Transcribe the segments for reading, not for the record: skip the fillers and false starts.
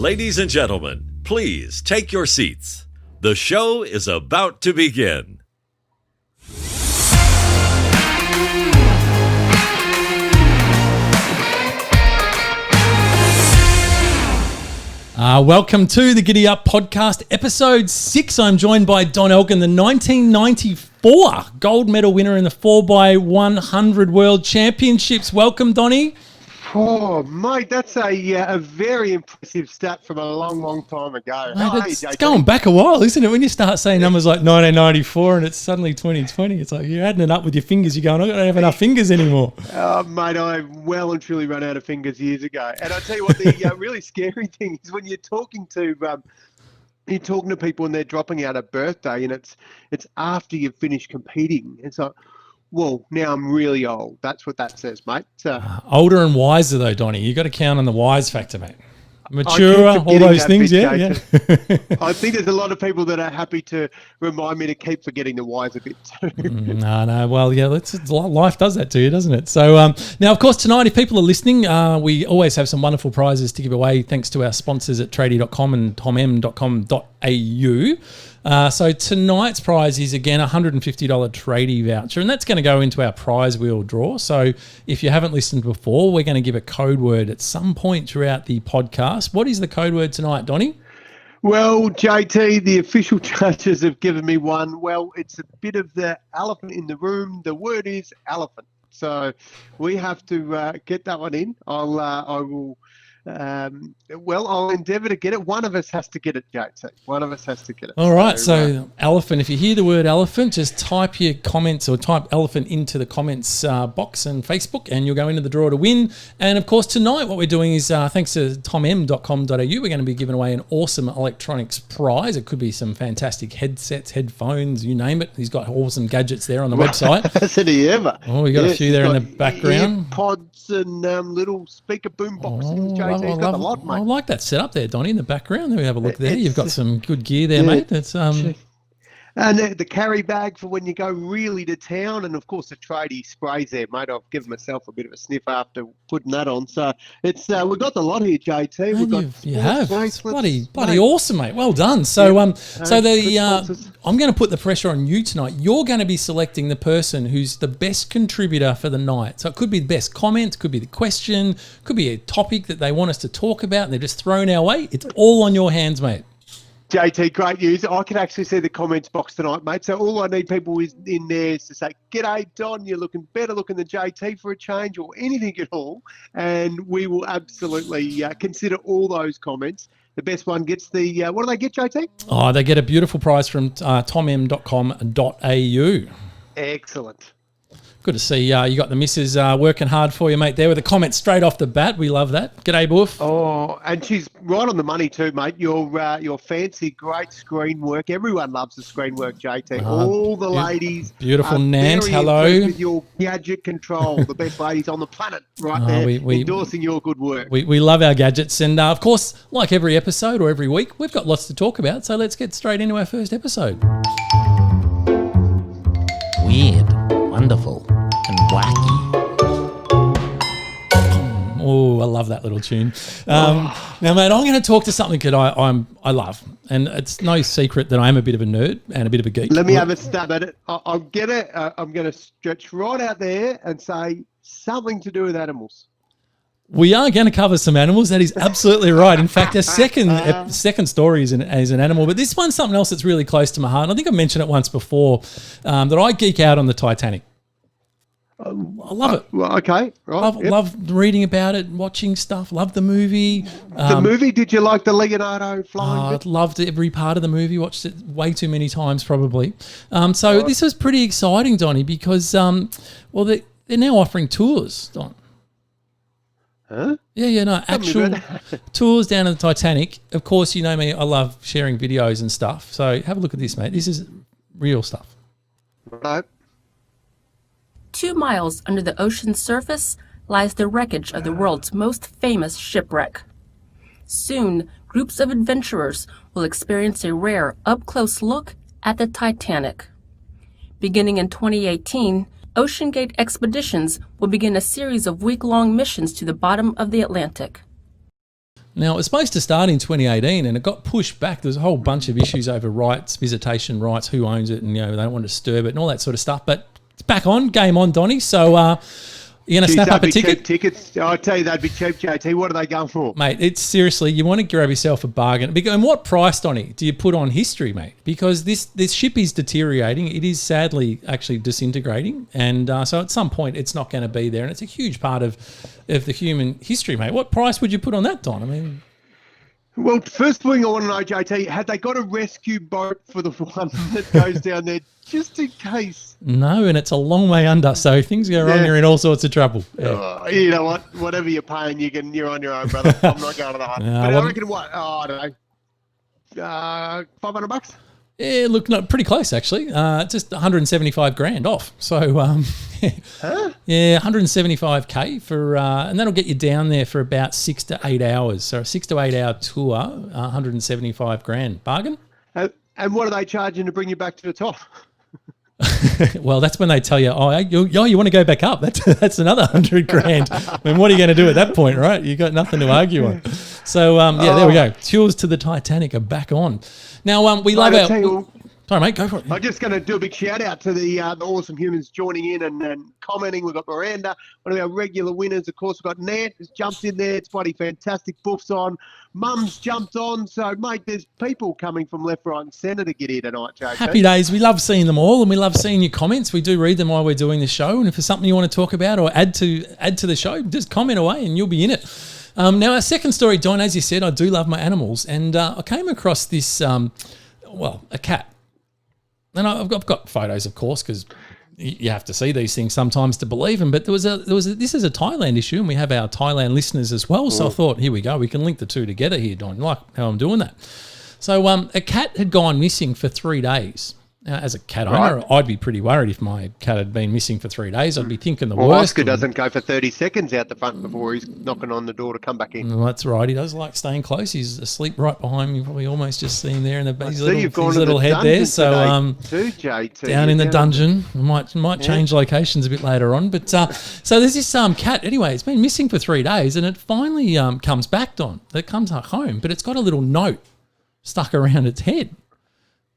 Ladies and gentlemen, please take your seats. The show is about to begin. Welcome to the Giddy Up podcast, episode 6. I'm joined by Don Elkin, the 1994 gold medal winner in the 4x100 World Championships. Welcome, Donnie. Oh, mate, that's a very impressive stat from a long, long time ago. Mate, it's going back a while, isn't it? When you start saying numbers like 1994 and it's suddenly 2020, it's like you're adding it up with your fingers. You're going, I don't have enough fingers anymore. Oh, mate, I well and truly run out of fingers years ago. And I'll tell you what, the really scary thing is when you're talking to people and they're dropping out a birthday and it's after you've finished competing. It's like, well, now I'm really old. That's what that says, mate. Older and wiser, though, Donnie. You got to count on the wise factor, mate. Mature, all those things, yeah. I think there's a lot of people that are happy to remind me to keep forgetting the wise a bit too. No. Well, yeah, life does that to you, doesn't it? So now, of course, tonight, if people are listening, we always have some wonderful prizes to give away thanks to our sponsors at tradie.com and tomm.com.au. So tonight's prize is, again, a $150 tradie voucher, and that's going to go into our prize wheel draw. So if you haven't listened before, we're going to give a code word at some point throughout the podcast. What is the code word tonight, Donnie? Well, JT, the official judges have given me one. Well, it's a bit of the elephant in the room. The word is elephant. So we have to get that one in. I'll endeavour to get it. One of us has to get it, JT. One of us has to get it. All right. So elephant, if you hear the word elephant, just type your comments or type elephant into the comments box on Facebook and you'll go into the draw to win. And of course, tonight what we're doing is thanks to tomm.com.au, we're going to be giving away an awesome electronics prize. It could be some fantastic headsets, headphones, you name it. He's got awesome gadgets there on the website. Hasn't he ever? Oh, we got a few there in the background. Pods and little speaker boom box things, JT. He's got a lot, mate. I like that setup there, Donnie, in the background. There we have a look there. You've got some good gear there, mate. That's And the carry bag for when you go really to town, and of course the tradie sprays there, mate. I've given myself a bit of a sniff after putting that on. So it's we've got the lot here, JT. We've got you have. It's bloody awesome, mate. Well done. So I'm going to put the pressure on you tonight. You're going to be selecting the person who's the best contributor for the night. So it could be the best comment, could be the question, could be a topic that they want us to talk about, and they're just thrown our way. It's all on your hands, mate. JT, great news. I can actually see the comments box tonight, mate. So all I need people in there is to say, "G'day, Don, you're looking better looking than JT for a change," or anything at all. And we will absolutely consider all those comments. The best one gets the, what do they get, JT? Oh, they get a beautiful prize from tomm.com.au. Excellent. Good to see you got the missus working hard for you, mate, there with a comment straight off the bat. We love that. G'day, Boof. Oh, and she's right on the money too, mate. Your fancy, great screen work. Everyone loves the screen work, JT. All the ladies. Beautiful Nant, hello. With your gadget control, the best ladies on the planet right there, endorsing your good work. We love our gadgets. And, of course, like every episode or every week, we've got lots to talk about. So let's get straight into our first episode. Weird, wonderful, and wacky. Oh, I love that little tune. Now, mate, I'm going to talk to something that I love, and it's no secret that I am a bit of a nerd and a bit of a geek. Let me have a stab at it. I'm going to stretch right out there and say something to do with animals. We are going to cover some animals. That is absolutely right. In fact, our second story is an animal, but this one's something else that's really close to my heart. And I think I mentioned it once before that I geek out on the Titanic. I love it. Well, okay, right. Love reading about it, watching stuff. Love the movie. The movie, did you like the Leonardo flying? I loved every part of the movie. Watched it way too many times, probably. This was pretty exciting, Donnie, because they're now offering tours, Don. Huh? Actual tours down in the Titanic. Of course, you know me, I love sharing videos and stuff. So have a look at this, mate. This is real stuff. Right. 2 miles under the ocean's surface lies the wreckage of the world's most famous shipwreck. Soon, groups of adventurers will experience a rare up-close look at the Titanic. Beginning in 2018, OceanGate Expeditions will begin a series of week-long missions to the bottom of the Atlantic. Now, it was supposed to start in 2018 and it got pushed back. There's a whole bunch of issues over rights, visitation rights, who owns it, and, they don't want to disturb it and all that sort of stuff. But it's back on, game on, Donny. So, you're going to snap up a ticket? Cheap tickets. I tell you, they'd be cheap, JT. What are they going for? Mate, it's seriously, you want to grab yourself a bargain. And what price, Donny, do you put on history, mate? Because this ship is deteriorating. It is sadly actually disintegrating. And so at some point, it's not going to be there. And it's a huge part of the human history, mate. What price would you put on that, Don? I mean... Well, first thing I want to know, JT, had they got a rescue boat for the one that goes down there just in case? No, and it's a long way under, so if things go wrong, you're in all sorts of trouble. Yeah. You know what? Whatever you're paying, you're on your own, brother. I'm not going to that. No, but I reckon what? I don't know. $500? Yeah, look, no, pretty close actually. Just 175 grand off. So, yeah, 175k for, and that'll get you down there for about 6 to 8 hours. So a 6 to 8 hour tour, 175 grand. Bargain? And what are they charging to bring you back to the top? Well, that's when they tell you, you want to go back up. That's another 100 grand. I mean, what are you going to do at that point, right? You got nothing to argue on. So, there we go. Tours to the Titanic are back on. Now, we love our... Sorry, mate, go for it. I'm just going to do a big shout out to the awesome humans joining in and commenting. We've got Miranda, one of our regular winners. Of course, we've got Nat who's jumped in there. It's bloody fantastic. Buff's on. Mum's jumped on. So, mate, there's people coming from left, right and centre to get here tonight, JT. Happy days. We love seeing them all and we love seeing your comments. We do read them while we're doing the show. And if there's something you want to talk about or add to the show, just comment away and you'll be in it. Now, our second story, Don, as you said, I do love my animals. And I came across this, a cat. And I've got photos, of course, because you have to see these things sometimes to believe them. But this is a Thailand issue, and we have our Thailand listeners as well. So I thought, here we go, we can link the two together here, Don. You like how I'm doing that? So a cat had gone missing for 3 days. Now, as a cat owner, I'd be pretty worried if my cat had been missing for 3 days. I'd be thinking the worst. Oscar doesn't go for 30 seconds out the front before he's knocking on the door to come back in. Well, that's right. He does like staying close. He's asleep right behind me. You probably almost just see him there in his little head there. So down in the dungeon. I might change locations a bit later on. But so there's this cat. Anyway, it's been missing for 3 days, and it finally comes back, Don. It comes home, but it's got a little note stuck around its head.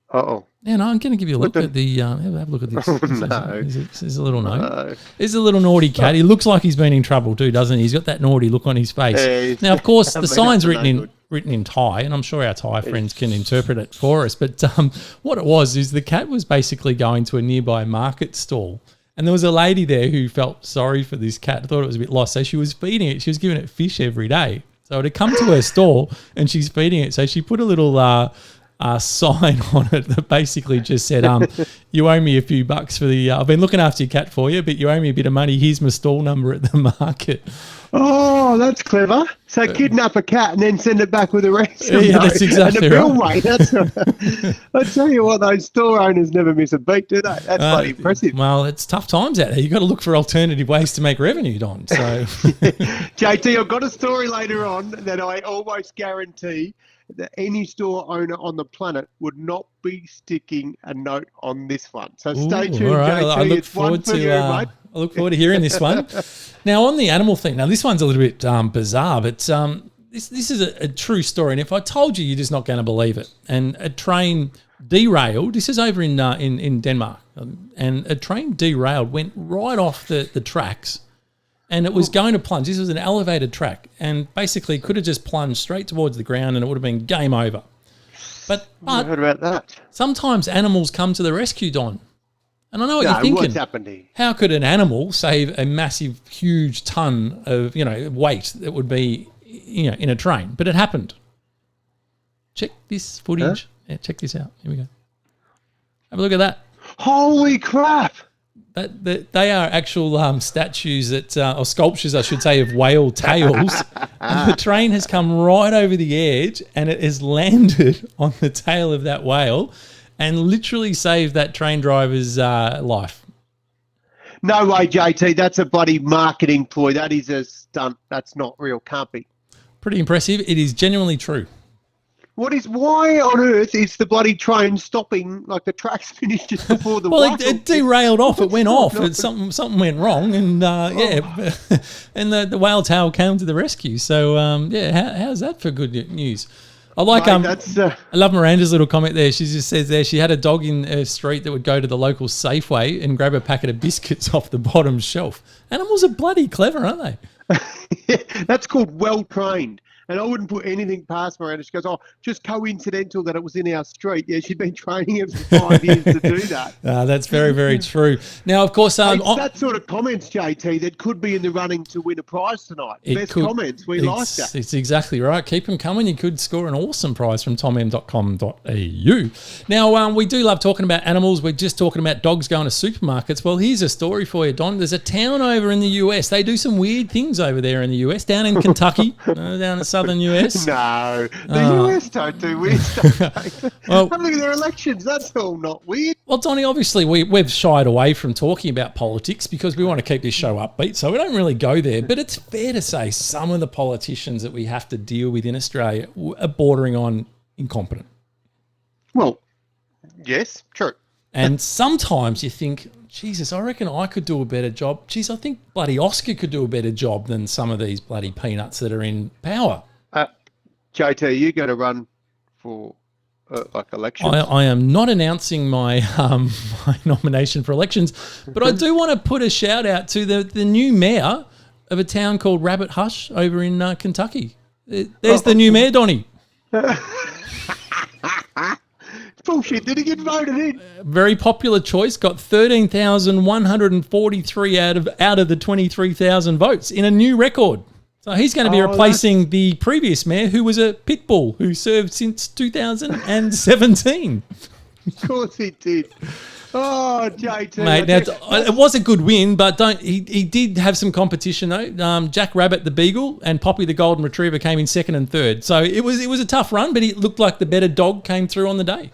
Uh-oh. Yeah, no, I'm going to give you a look at the... have a look at this. Oh, no. There's a little note. There's a little naughty cat. He looks like he's been in trouble too, doesn't he? He's got that naughty look on his face. Now, of course, the sign's written in Thai, and I'm sure our Thai friends can interpret it for us. But what it was is the cat was basically going to a nearby market stall, and there was a lady there who felt sorry for this cat, thought it was a bit lost, so she was feeding it. She was giving it fish every day. So it had come to her stall, and she's feeding it. So she put a little... sign on it that basically just said, you owe me a few bucks for the, I've been looking after your cat for you, but you owe me a bit of money. Here's my stall number at the market. Oh, that's clever. So kidnap a cat and then send it back with a ransom. Yeah, that's exactly and a bill right. Rate. I tell you what, those store owners never miss a beat, do they? That's bloody impressive. Well, it's tough times out there. You've got to look for alternative ways to make revenue, Don. So, JT, I've got a story later on that I almost guarantee that any store owner on the planet would not be sticking a note on this one. So stay tuned, right. JT. I look forward to hearing this one. Now, on the animal thing, now this one's a little bit bizarre, but this is a true story. And if I told you, you're just not going to believe it. And a train derailed. This is over in Denmark. And a train derailed, went right off the tracks. And it was going to plunge. This was an elevated track, and basically could have just plunged straight towards the ground, and it would have been game over. But I heard about that. Sometimes animals come to the rescue, Don. And I know what you're thinking. What's happened here? How could an animal save a massive, huge ton of weight that would be in a train? But it happened. Check this footage. Huh? Yeah, check this out. Here we go. Have a look at that. Holy crap! They are actual statues or sculptures, I should say, of whale tails. And the train has come right over the edge and it has landed on the tail of that whale and literally saved that train driver's life. No way, JT. That's a bloody marketing ploy. That is a stunt. That's not real. Can't be. Pretty impressive. It is genuinely true. Why on earth is the bloody train stopping, like the track's finished just before the Well, whistle? it derailed off. It went off. on? Something went wrong, and and the whale tail came to the rescue. So how's that for good news? I like Mate, I love Miranda's little comment there. She just says there she had a dog in her street that would go to the local Safeway and grab a packet of biscuits off the bottom shelf. Animals are bloody clever, aren't they? that's called well trained. And I wouldn't put anything past Miranda. She goes, oh, just coincidental that it was in our street. Yeah, she'd been training it for 5 years to do that. That's very, very true. Now, of course... it's that sort of comments, JT, that could be in the running to win a prize tonight. Best comments. We like that. It's exactly right. Keep them coming. You could score an awesome prize from tomm.com.au. Now, we do love talking about animals. We're just talking about dogs going to supermarkets. Well, here's a story for you, Don. There's a town over in the US. They do some weird things over there in the US, down in Kentucky, down in southern US. No, the US don't do weird stuff. Well, look at their elections. That's all not weird. Well, Donnie, obviously we've shied away from talking about politics because we want to keep this show upbeat, so we don't really go there. But it's fair to say some of the politicians that we have to deal with in Australia are bordering on incompetent. Well, yes, true. And sometimes you think, Jesus, I reckon I could do a better job. Geez, I think bloody Oscar could do a better job than some of these bloody peanuts that are in power. JT, you going to run for elections? I am not announcing my my nomination for elections, but I do want to put a shout out to the new mayor of a town called Rabbit Hush over in Kentucky. There's the new mayor, Donnie. Bullshit. Did he get voted in? Very popular choice. Got 13,143 out of the 23,000 votes in a new record. So he's going to be replacing the previous mayor, who was a pit bull who served since 2017. Of course he did. Oh, JT. Mate, it was a good win, but he did have some competition though. Jack Rabbit the Beagle and Poppy the Golden Retriever came in second and third. So it was a tough run, but it looked like the better dog came through on the day.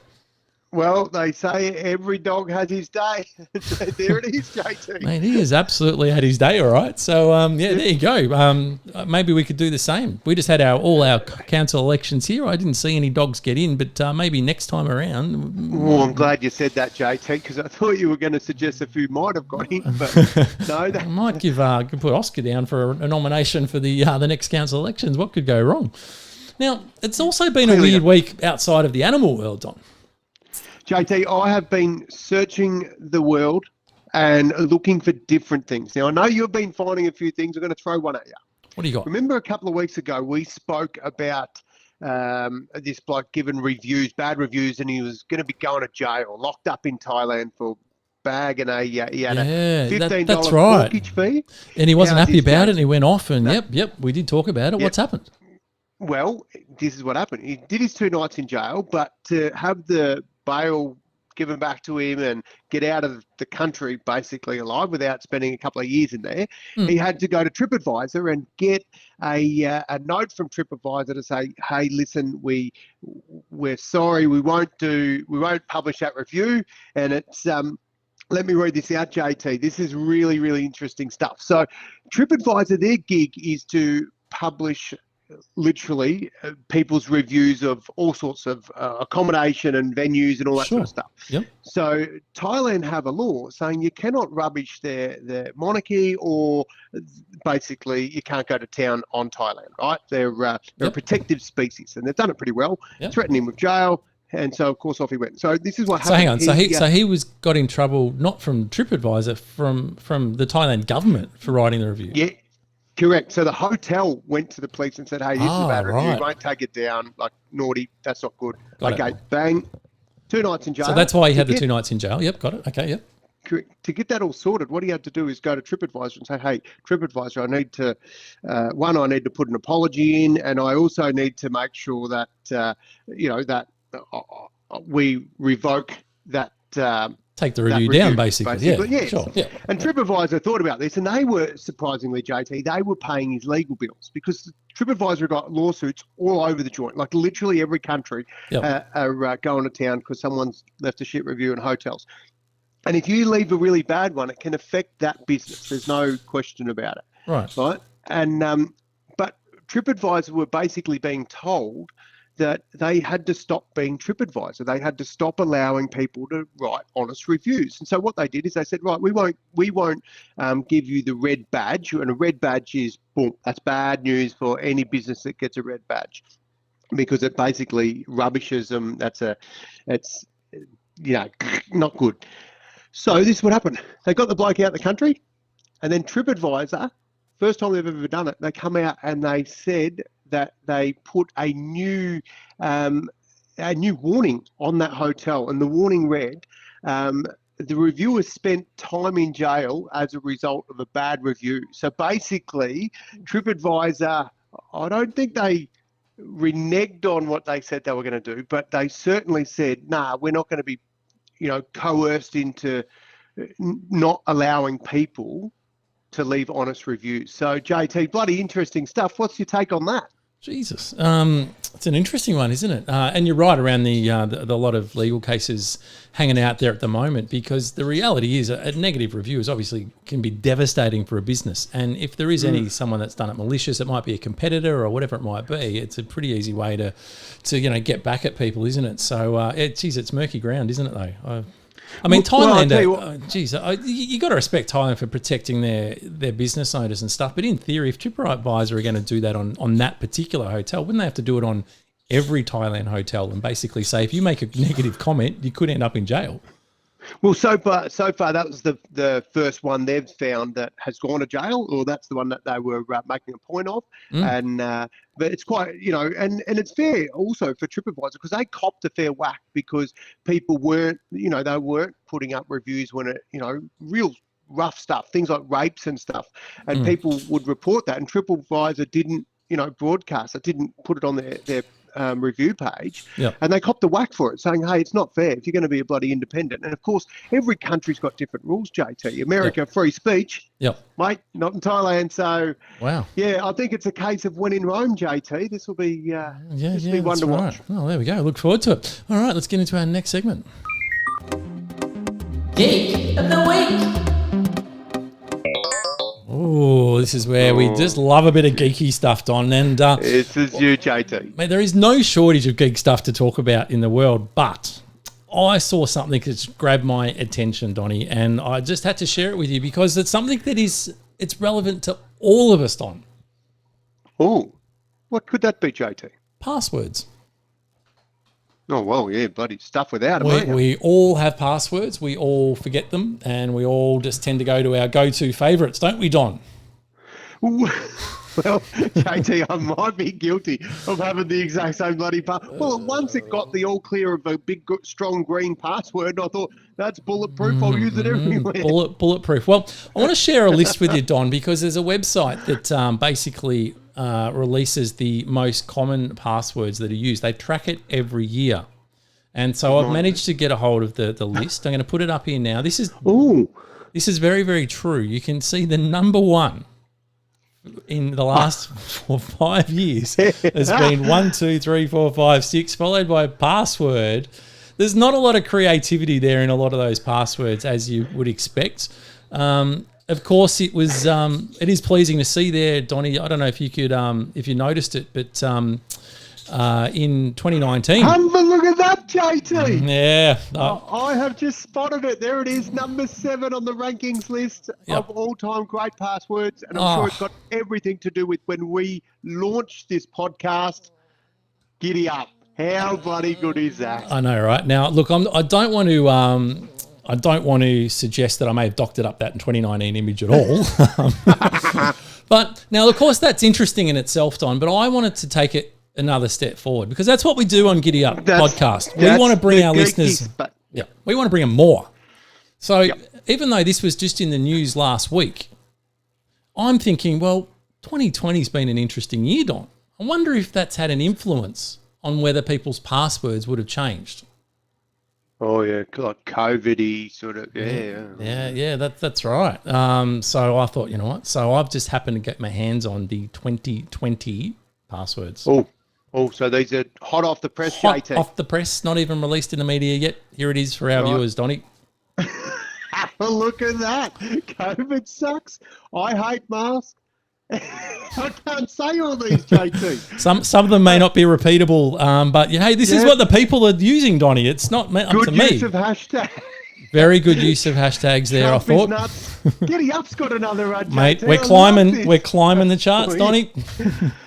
Well, they say every dog has his day. So there it is, JT. Mate, he has absolutely had his day, all right. So, there you go. Maybe we could do the same. We just had all our council elections here. I didn't see any dogs get in, but maybe next time around. Well, I'm glad you said that, JT, because I thought you were going to suggest a few might have got in, but no. I might put Oscar down for a nomination for the next council elections. What could go wrong? Now, it's also been a weird week outside of the animal world, Don. JT, I have been searching the world and looking for different things. Now, I know you've been finding a few things. I'm going to throw one at you. What do you got? Remember a couple of weeks ago, we spoke about this bloke giving bad reviews, and he was going to be going to jail, locked up in Thailand for bagging he had a $15 mortgage fee. And he wasn't happy about it, and he went off, and yep, we did talk about it. What's happened? Well, this is what happened. He did his 2 nights in jail, but to have the bail given back to him and get out of the country basically alive without spending a couple of years in there, he had to go to TripAdvisor and get a note from TripAdvisor to say, hey, listen, we're sorry, we won't publish that review. And it's let me read this out, JT. This is really, really interesting stuff. So TripAdvisor, their gig is to publish literally people's reviews of all sorts of accommodation and venues and all that sort of stuff. Yep. So Thailand have a law saying you cannot rubbish their monarchy, or basically you can't go to town on Thailand, right? They're a protected species, and they've done it pretty well. Threatened him with jail. And so, of course, off he went. So this is what happened. So hang on. So he got in trouble not from TripAdvisor, from the Thailand government for writing the review. Yeah. Correct. So the hotel went to the police and said, hey, this is a bad review. Won't take it down. Like, naughty. That's not good. Bang. 2 nights in jail. So that's why he had the 2 nights in jail. Yep, got it. Okay, yep. Correct. To get that all sorted, what he had to do is go to TripAdvisor and say, hey, TripAdvisor, I need to, I need to put an apology in, and I also need to make sure that, we revoke that. Take the review down, basically. Yeah, sure. Yeah. And TripAdvisor thought about this, and they were, surprisingly, JT, they were paying his legal bills, because TripAdvisor got lawsuits all over the joint. Like literally every country are going to town because someone's left a shit review in hotels. And if you leave a really bad one, it can affect that business. There's no question about it. Right. And but TripAdvisor were basically being told that they had to stop being TripAdvisor. They had to stop allowing people to write honest reviews. And so what they did is they said, right, we won't give you the red badge. And a red badge is, boom, that's bad news for any business that gets a red badge, because it basically rubbishes them. It's not good. So this is what happened. They got the bloke out of the country, and then TripAdvisor, first time they've ever done it, they come out and they said that they put a new warning on that hotel, and the warning read, the reviewers spent time in jail as a result of a bad review. So basically, TripAdvisor, I don't think they reneged on what they said they were going to do, but they certainly said, nah, we're not going to be, coerced into not allowing people to leave honest reviews. So JT, bloody interesting stuff. What's your take on that? Jesus, it's an interesting one, isn't it? And you're right around the lot of legal cases hanging out there at the moment, because the reality is a negative review is obviously can be devastating for a business. And if there is someone that's done it malicious, it might be a competitor or whatever it might be. It's a pretty easy way to get back at people, isn't it? So it's murky ground, isn't it though? I mean, Thailand, you got to respect Thailand for protecting their business owners and stuff. But in theory, if TripAdvisor are going to do that on that particular hotel, wouldn't they have to do it on every Thailand hotel and basically say, if you make a negative comment, you could end up in jail? Well, so far that was the first one they've found that has gone to jail, or that's the one that they were making a point of. And but it's quite, and it's fair also for TripAdvisor, because they copped a fair whack because people weren't, they weren't putting up reviews when real rough stuff, things like rapes and stuff, and people would report that, and TripAdvisor didn't, broadcast it, didn't put it on their review page, and they copped the whack for it, saying, hey, it's not fair if you're going to be a bloody independent. And of course, every country's got different rules, JT. America, free speech, mate, not in Thailand. So, wow, yeah, I think it's a case of when in Rome, JT. This will be, be one to watch. Oh, there we go. Look forward to it. All right, let's get into our next segment. Geek of the Week. Oh, this is where we just love a bit of geeky stuff, Don. And this is you, JT. Mate, there is no shortage of geek stuff to talk about in the world, but I saw something that grabbed my attention, Donnie, and I just had to share it with you because it's something that it's relevant to all of us, Don. Oh, what could that be, JT? Passwords. Oh, well, yeah, bloody stuff without them. We all have passwords. We all forget them, and we all just tend to go to our go-to favourites, don't we, Don? Well, JT, I might be guilty of having the exact same bloody password. Well, once it got the all clear of a big, strong green password, I thought, that's bulletproof. I'll use it everywhere. Bulletproof. Well, I want to share a list with you, Don, because there's a website that basically releases the most common passwords that are used. They track it every year. And so I've managed to get a hold of the list. I'm going to put it up here now. This is very, very true. You can see the number one in the last 5 years has been 1, 2, 3, 4, 5, 6, followed by password. There's not a lot of creativity there in a lot of those passwords, as you would expect. Of course, it is pleasing to see there, Donnie. I don't know if you could, if you noticed it, but in 2019. Have a look at that, JT. Yeah. I have just spotted it. There it is, number 7 on the rankings list of all-time great passwords. And I'm sure it's got everything to do with when we launched this podcast. Giddy up. How bloody good is that? I know, right? Now, look, I don't want to suggest that I may have doctored up that in 2019 image at all. But now, of course, that's interesting in itself, Don, but I wanted to take it another step forward because that's what we do on Giddy Up podcast. We want to bring our listeners, we want to bring them more. So even though this was just in the news last week, I'm thinking, well, 2020's been an interesting year, Don. I wonder if that's had an influence on whether people's passwords would have changed. Oh, yeah, like COVID-y sort of, Yeah, that's right. So I thought, you know what? So I've just happened to get my hands on the 2020 passwords. Oh, so these are hot off the press, JT. Off the press, not even released in the media yet. Here it is for our viewers, Donnie. Look at that. COVID sucks. I hate masks. I can't say all these, JT. Some of them may not be repeatable, but hey, this is what the people are using, Donnie. It's not up to me. Good use of hashtag. Very good use of hashtags there, Trump I thought. is nuts. Giddy Up's got another Mate, JT. we're climbing the charts, Donnie.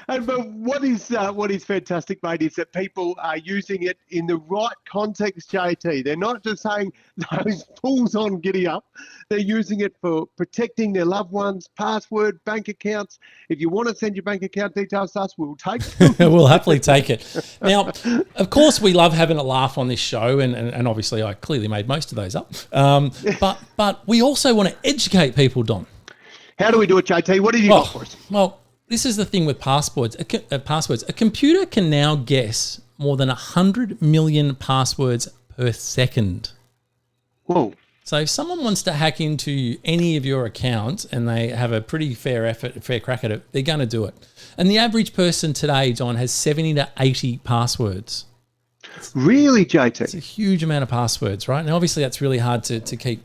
But what is fantastic, mate, is that people are using it in the right context, JT. They're not just saying those fools on Giddy Up. They're using it for protecting their loved ones, password, bank accounts. If you want to send your bank account details to us, we'll take them. We'll happily take it. Now, of course, we love having a laugh on this show, and obviously I clearly made most of those up. But we also want to educate people, Don. How do we do it, JT? What have you got for us? Well, this is the thing with passwords. A computer can now guess more than 100 million passwords per second. Whoa. So if someone wants to hack into any of your accounts and they have a pretty fair crack at it, they're going to do it. And the average person today, Don, has 70 to 80 passwords. Really, JT? It's a huge amount of passwords, right? Now, obviously, that's really hard to keep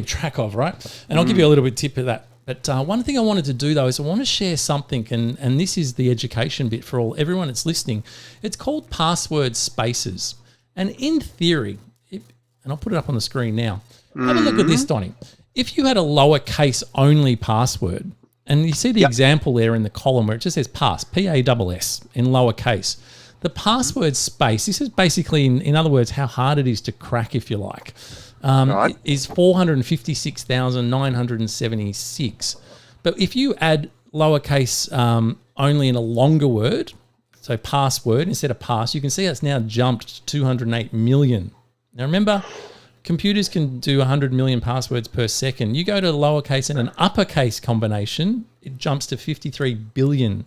track of, right? And I'll give you a little bit of tip of that. But one thing I wanted to do, though, is I want to share something, and this is the education bit for everyone that's listening. It's called password spaces. And in theory, and I'll put it up on the screen now. Have a look at this, Donnie. If you had a lowercase only password, and you see the example there in the column where it just says pass, P-A-S-S, in lowercase. The password space, this is basically, in other words, how hard it is to crack, if you like, is 456,976. But if you add lowercase only in a longer word, so password instead of pass, you can see it's now jumped to 208 million. Now remember, computers can do 100 million passwords per second. You go to lowercase and an uppercase combination, it jumps to 53 billion.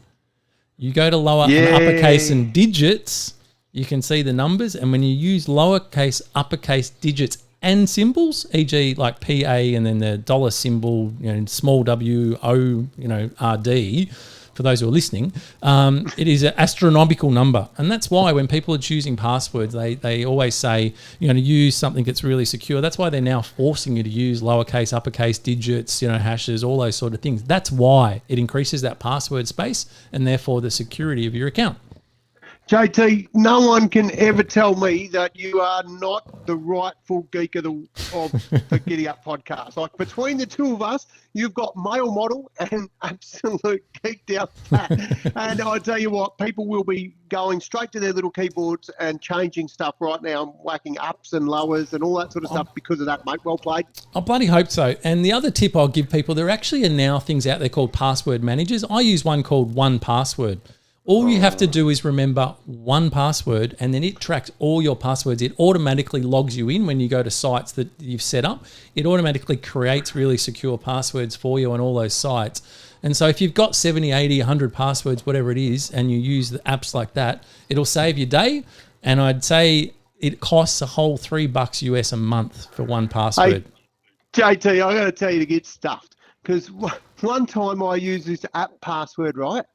You go to lower and uppercase and digits, you can see the numbers. And when you use lowercase, uppercase, digits and symbols, e.g. like PA and then the dollar symbol, small w, O, RD, for those who are listening, it is an astronomical number. And that's why when people are choosing passwords, they always say, to use something that's really secure. That's why they're now forcing you to use lowercase, uppercase, digits, hashes, all those sort of things. That's why it increases that password space and therefore the security of your account. JT, no one can ever tell me that you are not the rightful geek of the Giddy Up podcast. Like between the two of us, you've got male model and absolute geeked out cat. And I tell you what, people will be going straight to their little keyboards and changing stuff right now, and whacking ups and lowers and all that sort of stuff because of that, mate. Well played. I bloody hope so. And the other tip I'll give people, there actually are now things out there called password managers. I use one called 1Password. All you have to do is remember one password, and then it tracks all your passwords. It automatically logs you in when you go to sites that you've set up. It automatically creates really secure passwords for you on all those sites. And so if you've got 70, 80, 100 passwords, whatever it is, and you use the apps like that, it'll save your day. And I'd say it costs a whole $3 US a month for 1Password. Hey, JT, I got to tell you to get stuffed, because one time I used this app password, right?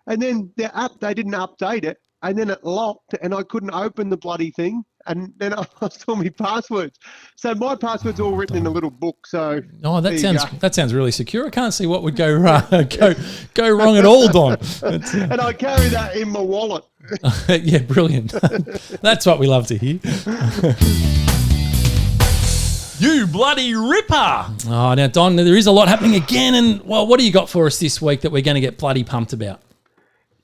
And then the app, they didn't update it, and then it locked, and I couldn't open the bloody thing, and then I lost all my passwords. So my password's all written in a little book. So that sounds really secure. I can't see what would go wrong at all, Don. And I carry that in my wallet. Yeah, brilliant. That's what we love to hear. You bloody ripper! Oh, now Don, there is a lot happening again, and what do you got for us this week that we're going to get bloody pumped about?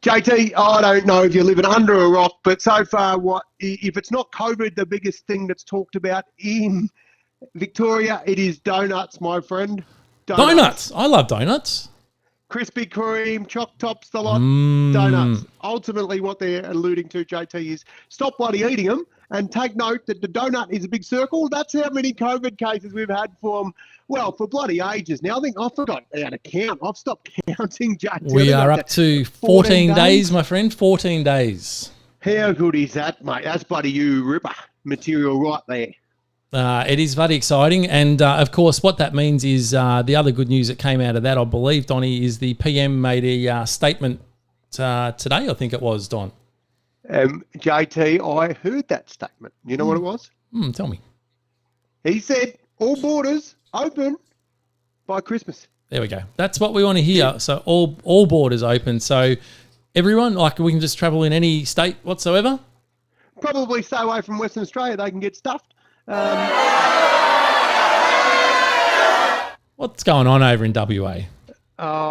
JT, I don't know if you're living under a rock, but so far, if it's not COVID, the biggest thing that's talked about in Victoria, it is donuts, my friend. Donuts. I love donuts. Krispy Kreme, Choc Tops, the lot, donuts. Ultimately, what they're alluding to, JT, is stop bloody eating them and take note that the donut is a big circle. That's how many COVID cases we've had for bloody ages. Now, I think I forgot how to count. I've stopped counting, JT. We are up to 14 days, my friend, 14 days. How good is that, mate? That's bloody you ripper material right there. It is very exciting, and of course what that means is the other good news that came out of that, I believe, Donnie, is the PM made a statement today, I think it was, Don. JT, I heard that statement. You know what it was? Tell me. He said all borders open by Christmas. There we go. That's what we want to hear. So all borders open. So everyone, like we can just travel in any state whatsoever. Probably stay away from Western Australia. They can get stuffed. What's going on over in WA?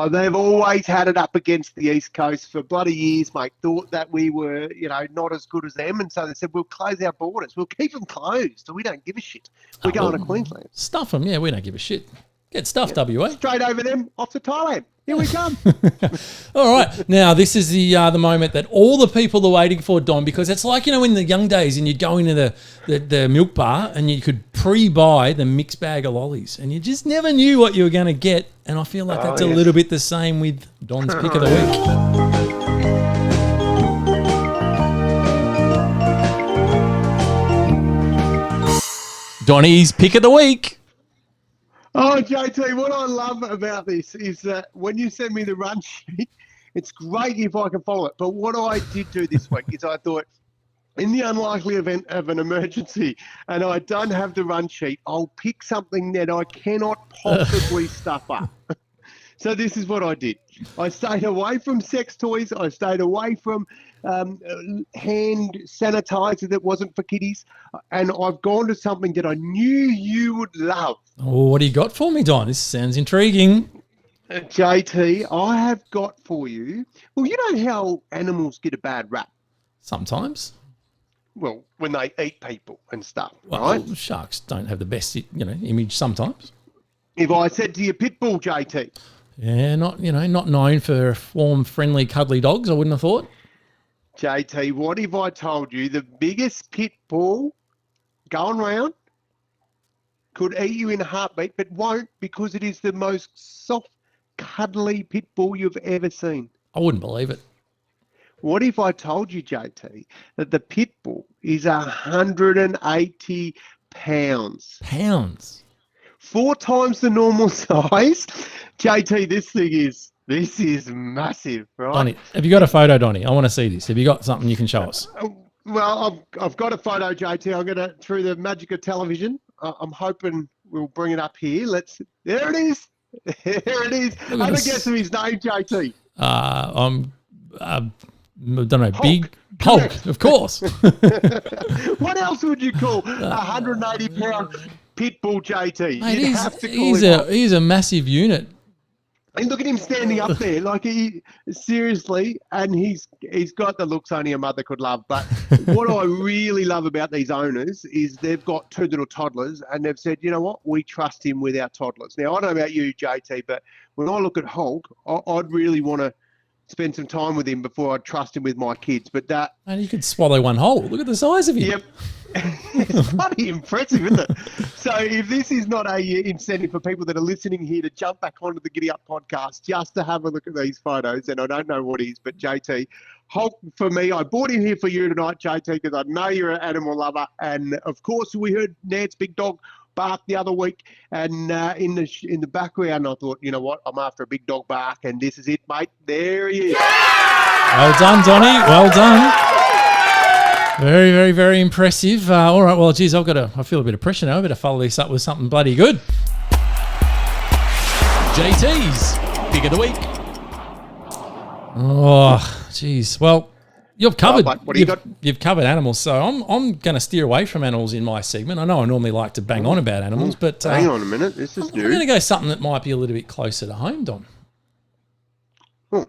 They've always had it up against the East Coast for bloody years, mate. Thought that we were, not as good as them. And so they said, we'll close our borders. We'll keep them closed. So we don't give a shit. We're going to Queensland. Stuff them. Yeah, we don't give a shit. Get stuffed, WA. Straight over them, off to Thailand. Here we come. All right. Now, this is the moment that all the people are waiting for, Don, because it's like, in the young days and you'd go into the milk bar and you could pre-buy the mixed bag of lollies and you just never knew what you were going to get. And I feel like that's a little bit the same with Don's Pick of the Week. Donnie's Pick of the Week. Oh, JT, what I love about this is that when you send me the run sheet, it's great if I can follow it. But what I did do this week is I thought, in the unlikely event of an emergency and I don't have the run sheet, I'll pick something that I cannot possibly stuff up. So this is what I did. I stayed away from sex toys. I stayed away from hand sanitizer that wasn't for kiddies. And I've gone to something that I knew you would love. Oh, what do you got for me, Don? This sounds intriguing. JT, I have got for you. Well, you know how animals get a bad rap? Sometimes. Well, when they eat people and stuff, Well, right? Sharks don't have the best, image sometimes. If I said to you, pit bull, JT. Yeah, not known for warm, friendly, cuddly dogs, I wouldn't have thought. JT, what if I told you the biggest pit bull going round could eat you in a heartbeat, but won't because it is the most soft, cuddly pit bull you've ever seen? I wouldn't believe it. What if I told you, JT, that the pit bull is 180 pounds? Pounds? 4 times the normal size. JT, this is massive, right? Donnie, have you got a photo, Donnie? I want to see this. Have you got something you can show us? Well, I've got a photo, JT. I'm going to, through the magic of television, I'm hoping we'll bring it up here. There it is. There it is. Have a guess of his name, JT. I don't know, Hulk. Big Hulk, of course. What else would you call a 180-pound pit bull, JT? Mate, You'd have to call him Hulk. he's a massive unit. And look at him standing up there, like seriously, and he's got the looks only a mother could love. But what I really love about these owners is they've got 2 little toddlers, and they've said, you know what, we trust him with our toddlers. Now, I don't know about you, JT, but when I look at Hulk, I'd really want to spend some time with him before I trust him with my kids. But that... And you could swallow one whole. Look at the size of him. Yep. It's bloody impressive, isn't it? So if this is not a incentive for people that are listening here to jump back onto the Giddy Up podcast just to have a look at these photos, and I don't know what is, but JT, Hulk for me, I brought him here for you tonight, JT, because I know you're an animal lover. And of course, we heard Ned's big dog bark the other week, and in the background I thought, you know what, I'm after a big dog bark, and this is it, mate. There he is. Well done, Donnie. Well done. Very, very, very impressive. All right, well, geez, I feel a bit of pressure now. I better follow this up with something bloody good. JT's Pick of the Week. Oh, geez. Well, you've covered. What do you got? You've covered animals, so I'm going to steer away from animals in my segment. I know I normally like to bang on about animals, but hang on a minute, this is I'm going to go something that might be a little bit closer to home, Don. Oh,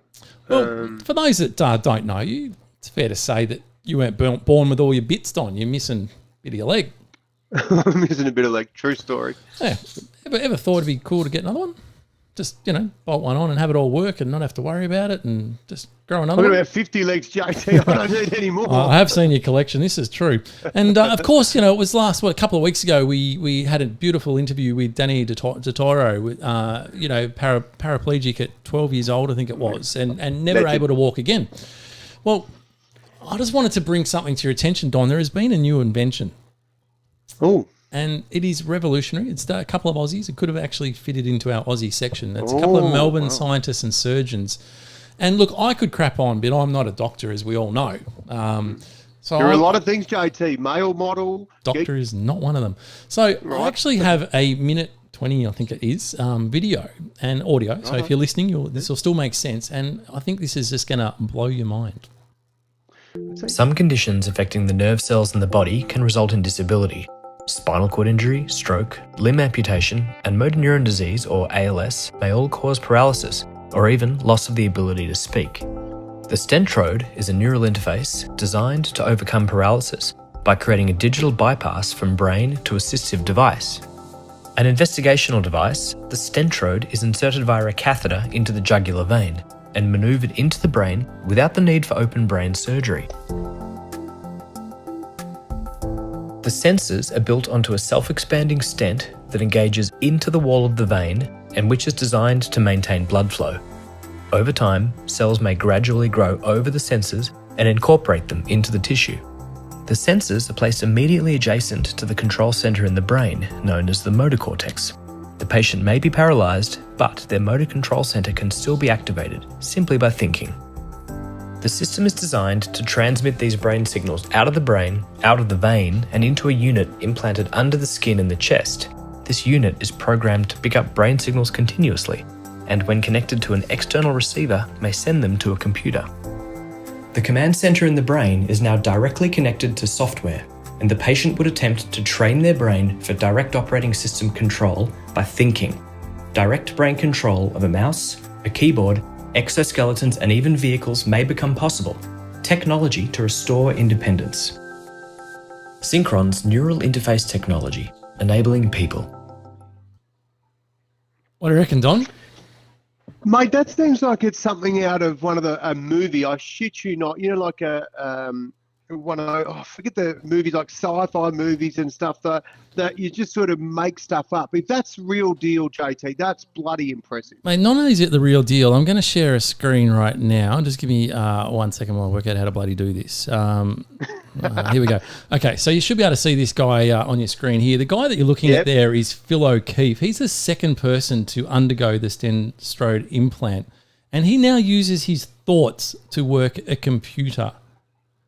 Well, for those that don't know you, it's fair to say that you weren't born with all your bits, Don. You're missing a bit of your leg. I'm missing a bit of like true story. Yeah. Ever thought it'd be cool to get another one? Just, bolt one on and have it all work and not have to worry about it and just grow another I've got one. about 50 legs, JT. I don't need any more. I have seen your collection. This is true. And, of course, it was a couple of weeks ago, we had a beautiful interview with Danny Totoro, paraplegic at 12 years old, I think it was, and never able to walk again. Well, I just wanted to bring something to your attention, Don. There has been a new invention. Oh. And it is revolutionary. It's a couple of Aussies. It could have actually fitted into our Aussie section. It's a couple of Melbourne scientists and surgeons. And look, I could crap on, but I'm not a doctor, as we all know. So there are a lot of things, JT. Male model. Doctor is not one of them. So I actually have a minute 20, I think it is, video and audio. So if you're listening, this will still make sense. And I think this is just going to blow your mind. Some conditions affecting the nerve cells in the body can result in disability. Spinal cord injury, stroke, limb amputation, and motor neuron disease, or ALS, may all cause paralysis, or even loss of the ability to speak. The Stentrode is a neural interface designed to overcome paralysis by creating a digital bypass from brain to assistive device. An investigational device, the Stentrode is inserted via a catheter into the jugular vein and manoeuvred into the brain without the need for open brain surgery. The sensors are built onto a self-expanding stent that engages into the wall of the vein and which is designed to maintain blood flow. Over time, cells may gradually grow over the sensors and incorporate them into the tissue. The sensors are placed immediately adjacent to the control centre in the brain, known as the motor cortex. The patient may be paralysed, but their motor control centre can still be activated simply by thinking. The system is designed to transmit these brain signals out of the brain, out of the vein, and into a unit implanted under the skin in the chest. This unit is programmed to pick up brain signals continuously, and when connected to an external receiver, may send them to a computer. The command centre in the brain is now directly connected to software, and the patient would attempt to train their brain for direct operating system control by thinking. Direct brain control of a mouse, a keyboard, exoskeletons, and even vehicles may become possible. Technology to restore independence. Synchron's neural interface technology, enabling people. What do you reckon, Don? Mate, that seems like it's something out of a movie. I shit you not. You know, like I forget the movies, like sci-fi movies and stuff that you just sort of make stuff up. If that's real deal, JT, that's bloody impressive. Mate, not only is it the real deal, I'm going to share a screen right now. Just give me 1 second while I work out how to bloody do this. Here we go. Okay, so you should be able to see this guy on your screen here. The guy that you're looking at there is Phil O'Keefe. He's the second person to undergo the Stentrode implant, and he now uses his thoughts to work a computer.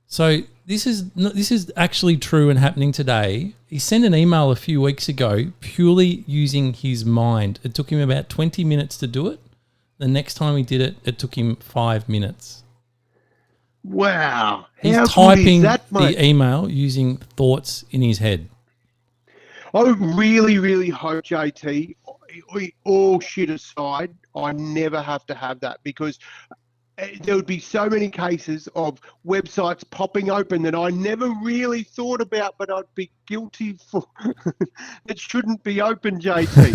So this is actually true and happening today. He sent an email a few weeks ago purely using his mind. It took him about 20 minutes to do it. The next time he did it, it took him 5 minutes. Wow. He's How typing good is that, mate? the email using thoughts in his head. I really, really hope, JT, all shit aside, I never have to have that, because there would be so many cases of websites popping open that I never really thought about, but I'd be guilty for. It shouldn't be open, JT.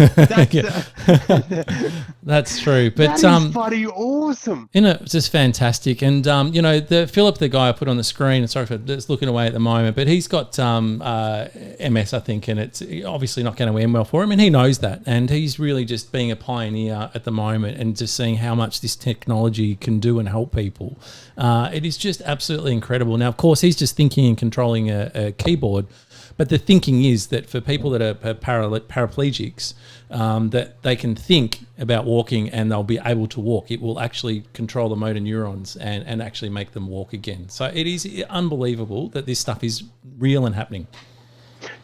That's true. But that is bloody awesome. It's just fantastic. And the Philip, the guy I put on the screen, sorry for just looking away at the moment, but he's got MS, I think, and it's obviously not going to end well for him, and he knows that. And he's really just being a pioneer at the moment and just seeing how much this technology can do and help people. It is just absolutely incredible. Now, of course, he's just thinking and controlling a keyboard, but the thinking is that for people that are paraplegics, that they can think about walking and they'll be able to walk. It will actually control the motor neurons and actually make them walk again. So it is unbelievable that this stuff is real and happening.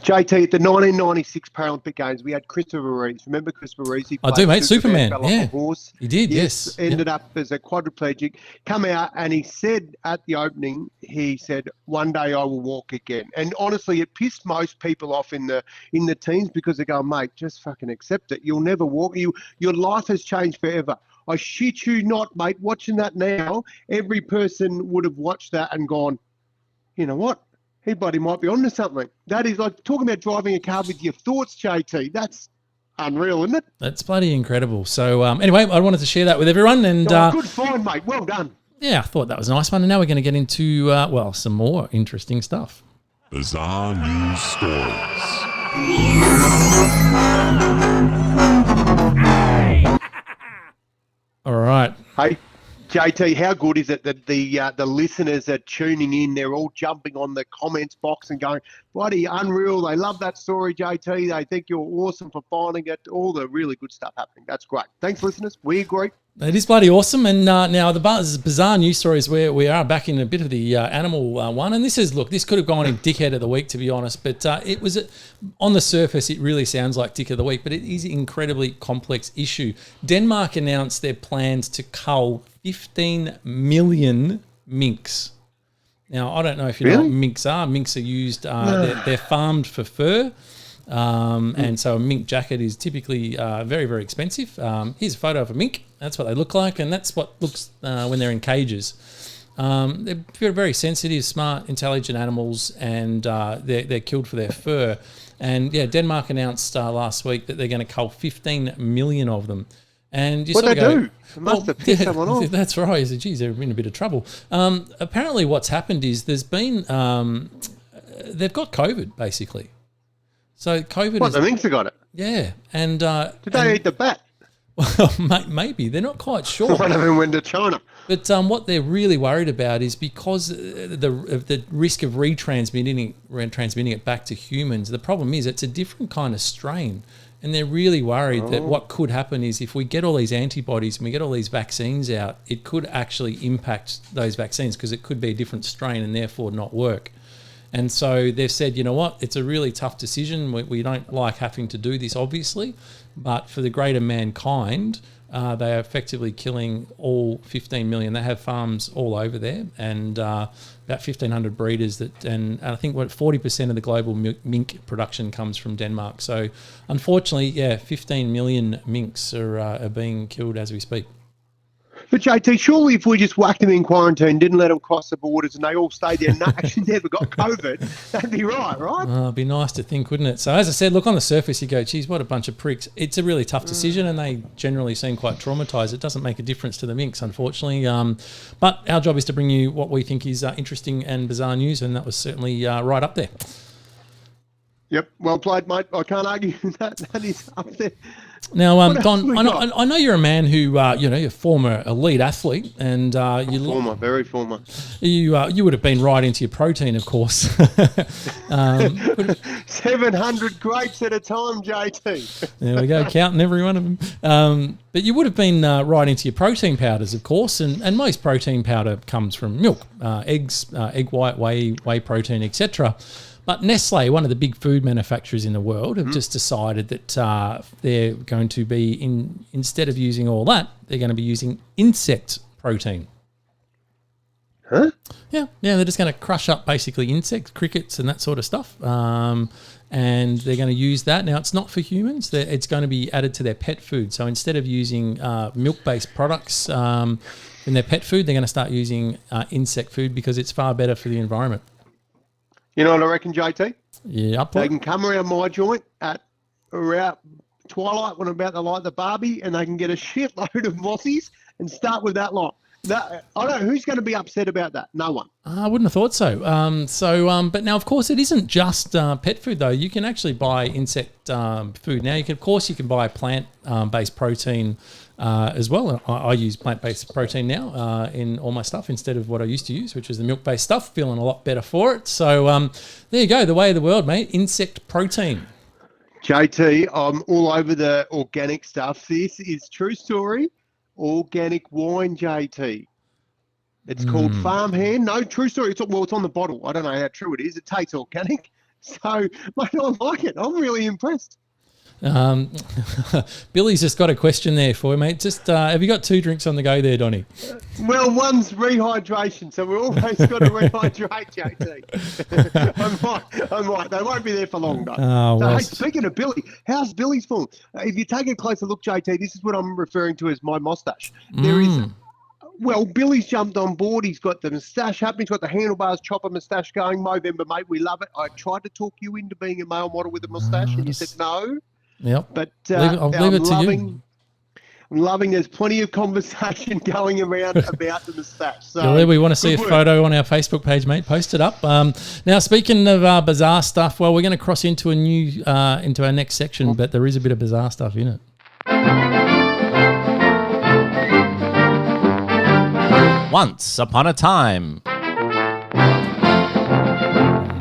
JT, at the 1996 Paralympic Games, we had Christopher Reeves. Remember Christopher Reeves? He I do, mate. Superman. Fell off Yeah. a horse. He did, yes. Ended up as a quadriplegic. Come out and he said at the opening, he said, "One day I will walk again." And honestly, it pissed most people off in the teams, because they go, "Mate, just fucking accept it. You'll never walk. Your life has changed forever." I shit you not, mate. Watching that now, every person would have watched that and gone, "You know what? He bloody might be onto something." That is like talking about driving a car with your thoughts, JT. That's unreal, isn't it? That's bloody incredible. So anyway, I wanted to share that with everyone. And good find, mate. Well done. Yeah, I thought that was a nice one. And now we're going to get into, some more interesting stuff. Bizarre news stories. All right. Hey, JT, how good is it that the listeners are tuning in? They're all jumping on the comments box and going, bloody unreal. They love that story, JT. They think you're awesome for finding it. All the really good stuff happening. That's great. Thanks, listeners. We agree. It is bloody awesome. And now the bizarre news story is where we are back in a bit of the animal one. And this could have gone in Dickhead of the Week, to be honest. But it was, on the surface, it really sounds like Dick of the Week, but it is an incredibly complex issue. Denmark announced their plans to cull 15 million minks. Now, I don't know if you know what minks are. Minks are used, they're farmed for fur. And so a mink jacket is typically very, very expensive. Here's a photo of a mink. That's what they look like, and that's what looks when they're in cages. They're very sensitive, smart, intelligent animals, and they're killed for their fur. And yeah, Denmark announced last week that they're going to cull 15 million of them. And you What'd sort of they go, do? They must have pissed someone off. That's right. You say, geez, they're in a bit of trouble. Apparently, what's happened is there's been they've got COVID basically. So COVID. The minks have got it. Yeah, and did they eat the bat? Well, maybe they're not quite sure. One of them went to China. But what they're really worried about is because the risk of transmitting it back to humans. The problem is it's a different kind of strain, and they're really worried that what could happen is if we get all these antibodies and we get all these vaccines out, it could actually impact those vaccines because it could be a different strain and therefore not work. And so they've said, you know what, it's a really tough decision. We don't like having to do this, obviously, but for the greater mankind, they are effectively killing all 15 million. They have farms all over there, and about 1,500 breeders. And I think 40% of the global mink production comes from Denmark. So unfortunately, 15 million minks are being killed as we speak. But JT, surely if we just whacked them in quarantine, didn't let them cross the borders, and they all stayed there and actually never got COVID, that'd be right? It'd be nice to think, wouldn't it? So as I said, look, on the surface you go, geez, what a bunch of pricks. It's a really tough decision, and they generally seem quite traumatised. It doesn't make a difference to the minks, unfortunately. But our job is to bring you what we think is interesting and bizarre news, and that was certainly right up there. Yep, well played, mate. I can't argue that is up there. Now, Don, I know you're a man who, you're a former elite athlete, and very former. You would have been right into your protein, of course. 700 grapes at a time, JT. There we go, counting every one of them. But you would have been right into your protein powders, of course, and most protein powder comes from milk, eggs, egg white, whey protein, etc. But Nestle, one of the big food manufacturers in the world, have just decided that they're going to be, instead of using all that, they're going to be using insect protein. Huh? Yeah, they're just going to crush up basically insects, crickets and that sort of stuff. And they're going to use that. Now, it's not for humans. It's going to be added to their pet food. So instead of using milk-based products in their pet food, they're going to start using insect food because it's far better for the environment. You know what I reckon, JT? Yeah, they can come around my joint at around twilight when I'm about to light the Barbie, and they can get a shitload of mossies and start with that lot. I don't know who's going to be upset about that. No one. I wouldn't have thought so. But now, of course, it isn't just pet food though. You can actually buy insect food now. You can buy plant-based protein as well. I use plant-based protein now in all my stuff instead of what I used to use, which was the milk-based stuff. Feeling a lot better for it. So there you go. The way of the world, mate. Insect protein. JT, I'm all over the organic stuff. This is true story. Organic wine, JT. It's called Farmhand. No, true story. It's on the bottle. I don't know how true it is. It tastes organic. So, mate, I like it. I'm really impressed. Billy's just got a question there for you, mate. Just have you got 2 drinks on the go there, Donnie? Well, one's rehydration, so we're always got to rehydrate, JT. I might. They won't be there for long, though. Hey, speaking of Billy, how's Billy's form? If you take a closer look, JT, this is what I'm referring to as my mustache. There is... Well, Billy's jumped on board. He's got the moustache happening. He's got the handlebars chopper moustache going. Movember, mate, we love it. I tried to talk you into being a male model with a moustache, and you said no. Yep. But I'll leave it to you. I'm loving there's plenty of conversation going around about the moustache. So Billy, we want to see a photo on our Facebook page, mate. Post it up. Now, speaking of bizarre stuff, well, we're going to cross into into our next section, but there is a bit of bizarre stuff in it. Once upon a time.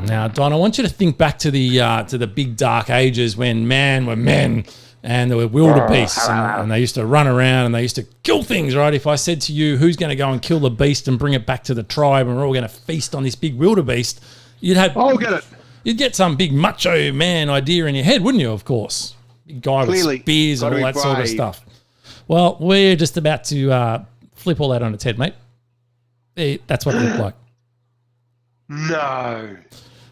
Now, Don, I want you to think back to the big dark ages when man were men And there were wildebeests, and they used to run around and they used to kill things, right? If I said to you, who's going to go and kill the beast and bring it back to the tribe and we're all going to feast on this big wildebeest, I'll get it. You'd get some big macho man idea in your head, wouldn't you, of course? Big guy Clearly, with spears and gotta all be that sort of brave. stuff. Well, we're just about to flip all that on its head, mate. That's what it looked like. No.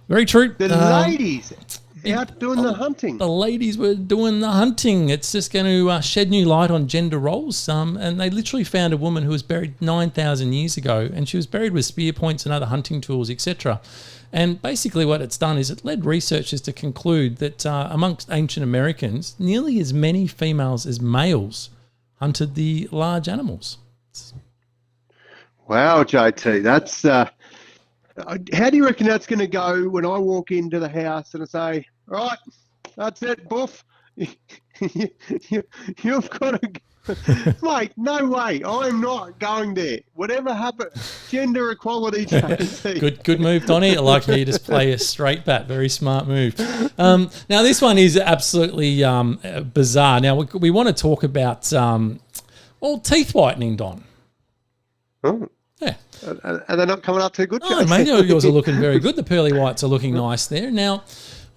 Very true. The ladies out doing the hunting. The ladies were doing the hunting. It's just going to shed new light on gender roles. And they literally found a woman who was buried 9,000 years ago, and she was buried with spear points and other hunting tools, etc. And basically what it's done is it led researchers to conclude that amongst ancient Americans, nearly as many females as males hunted the large animals. Wow, JT, that's... how do you reckon that's going to go when I walk into the house and I say, right, that's it, Buff. You've got to... Mate, no way. I'm not going there. Whatever happened, gender equality, JT. Good move, Donnie. I like how you just play a straight bat. Very smart move. Now, this one is absolutely bizarre. Now, we want to talk about, teeth whitening, Don. Oh. Yeah. Are they not coming up too good, Oh, JT? mate, yours are looking very good. The pearly whites are looking nice there. Now,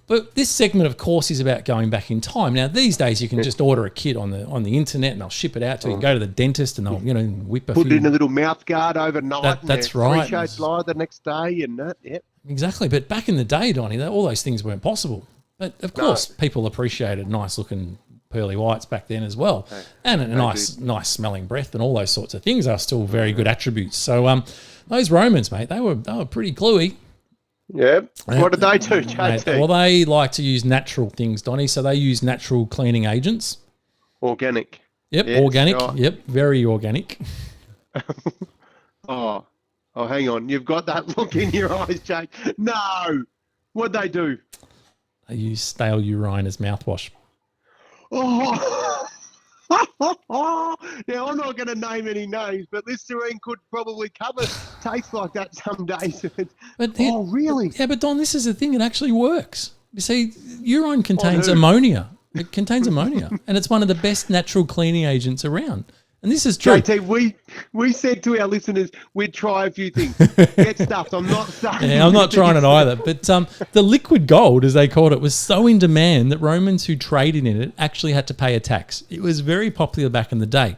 but this segment, of course, is about going back in time. Now, these days you can just order a kit on the internet and they'll ship it out to you. You can go to the dentist and they'll whip a Put few. it in a little mouth guard overnight. That's right. 3 shades light the next day and that. Yep. Exactly. But back in the day, Donnie, all those things weren't possible. But of course, people appreciated nice looking pearly whites back then as well, and a nice smelling breath and all those sorts of things are still very good attributes. So those Romans, mate, they were pretty cluey. Yeah. What did they do, JT? Well, they like to use natural things, Donnie. So they use natural cleaning agents. Organic. Yep, Yes, organic. right. Yep, very organic. Oh, hang on. You've got that look in your eyes, Jake. No. What'd they do? They use stale urine as mouthwash. Oh. Now, I'm not going to name any names, but Listerine could probably cover taste like that some days. Really? Yeah, but Don, this is the thing. It actually works. You see, urine contains who? ammonia. It contains ammonia, and it's one of the best natural cleaning agents around. And this is true. JT, we said to our listeners we'd try a few things. Get stuffed. I'm not saying. Yeah, I'm not trying it either. But the liquid gold, as they called it, was so in demand that Romans who traded in it actually had to pay a tax. It was very popular back in the day.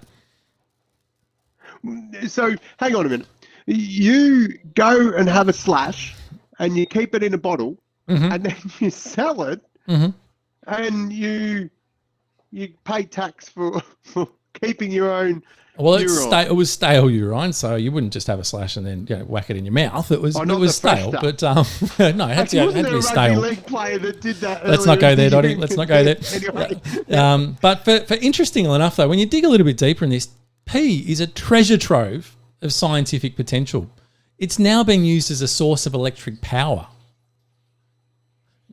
So, hang on a minute. You go and have a slash and you keep it in a bottle and then you sell it and you pay tax for keeping your own urine. It was stale urine, so you wouldn't just have a slash and then whack it in your mouth. It was stale, but no, it had to be stale. League player that did that. Let's not go there, Dottie. Let's not go there. Anyway. But for interestingly enough, though, when you dig a little bit deeper in this, pee is a treasure trove of scientific potential. It's now being used as a source of electric power.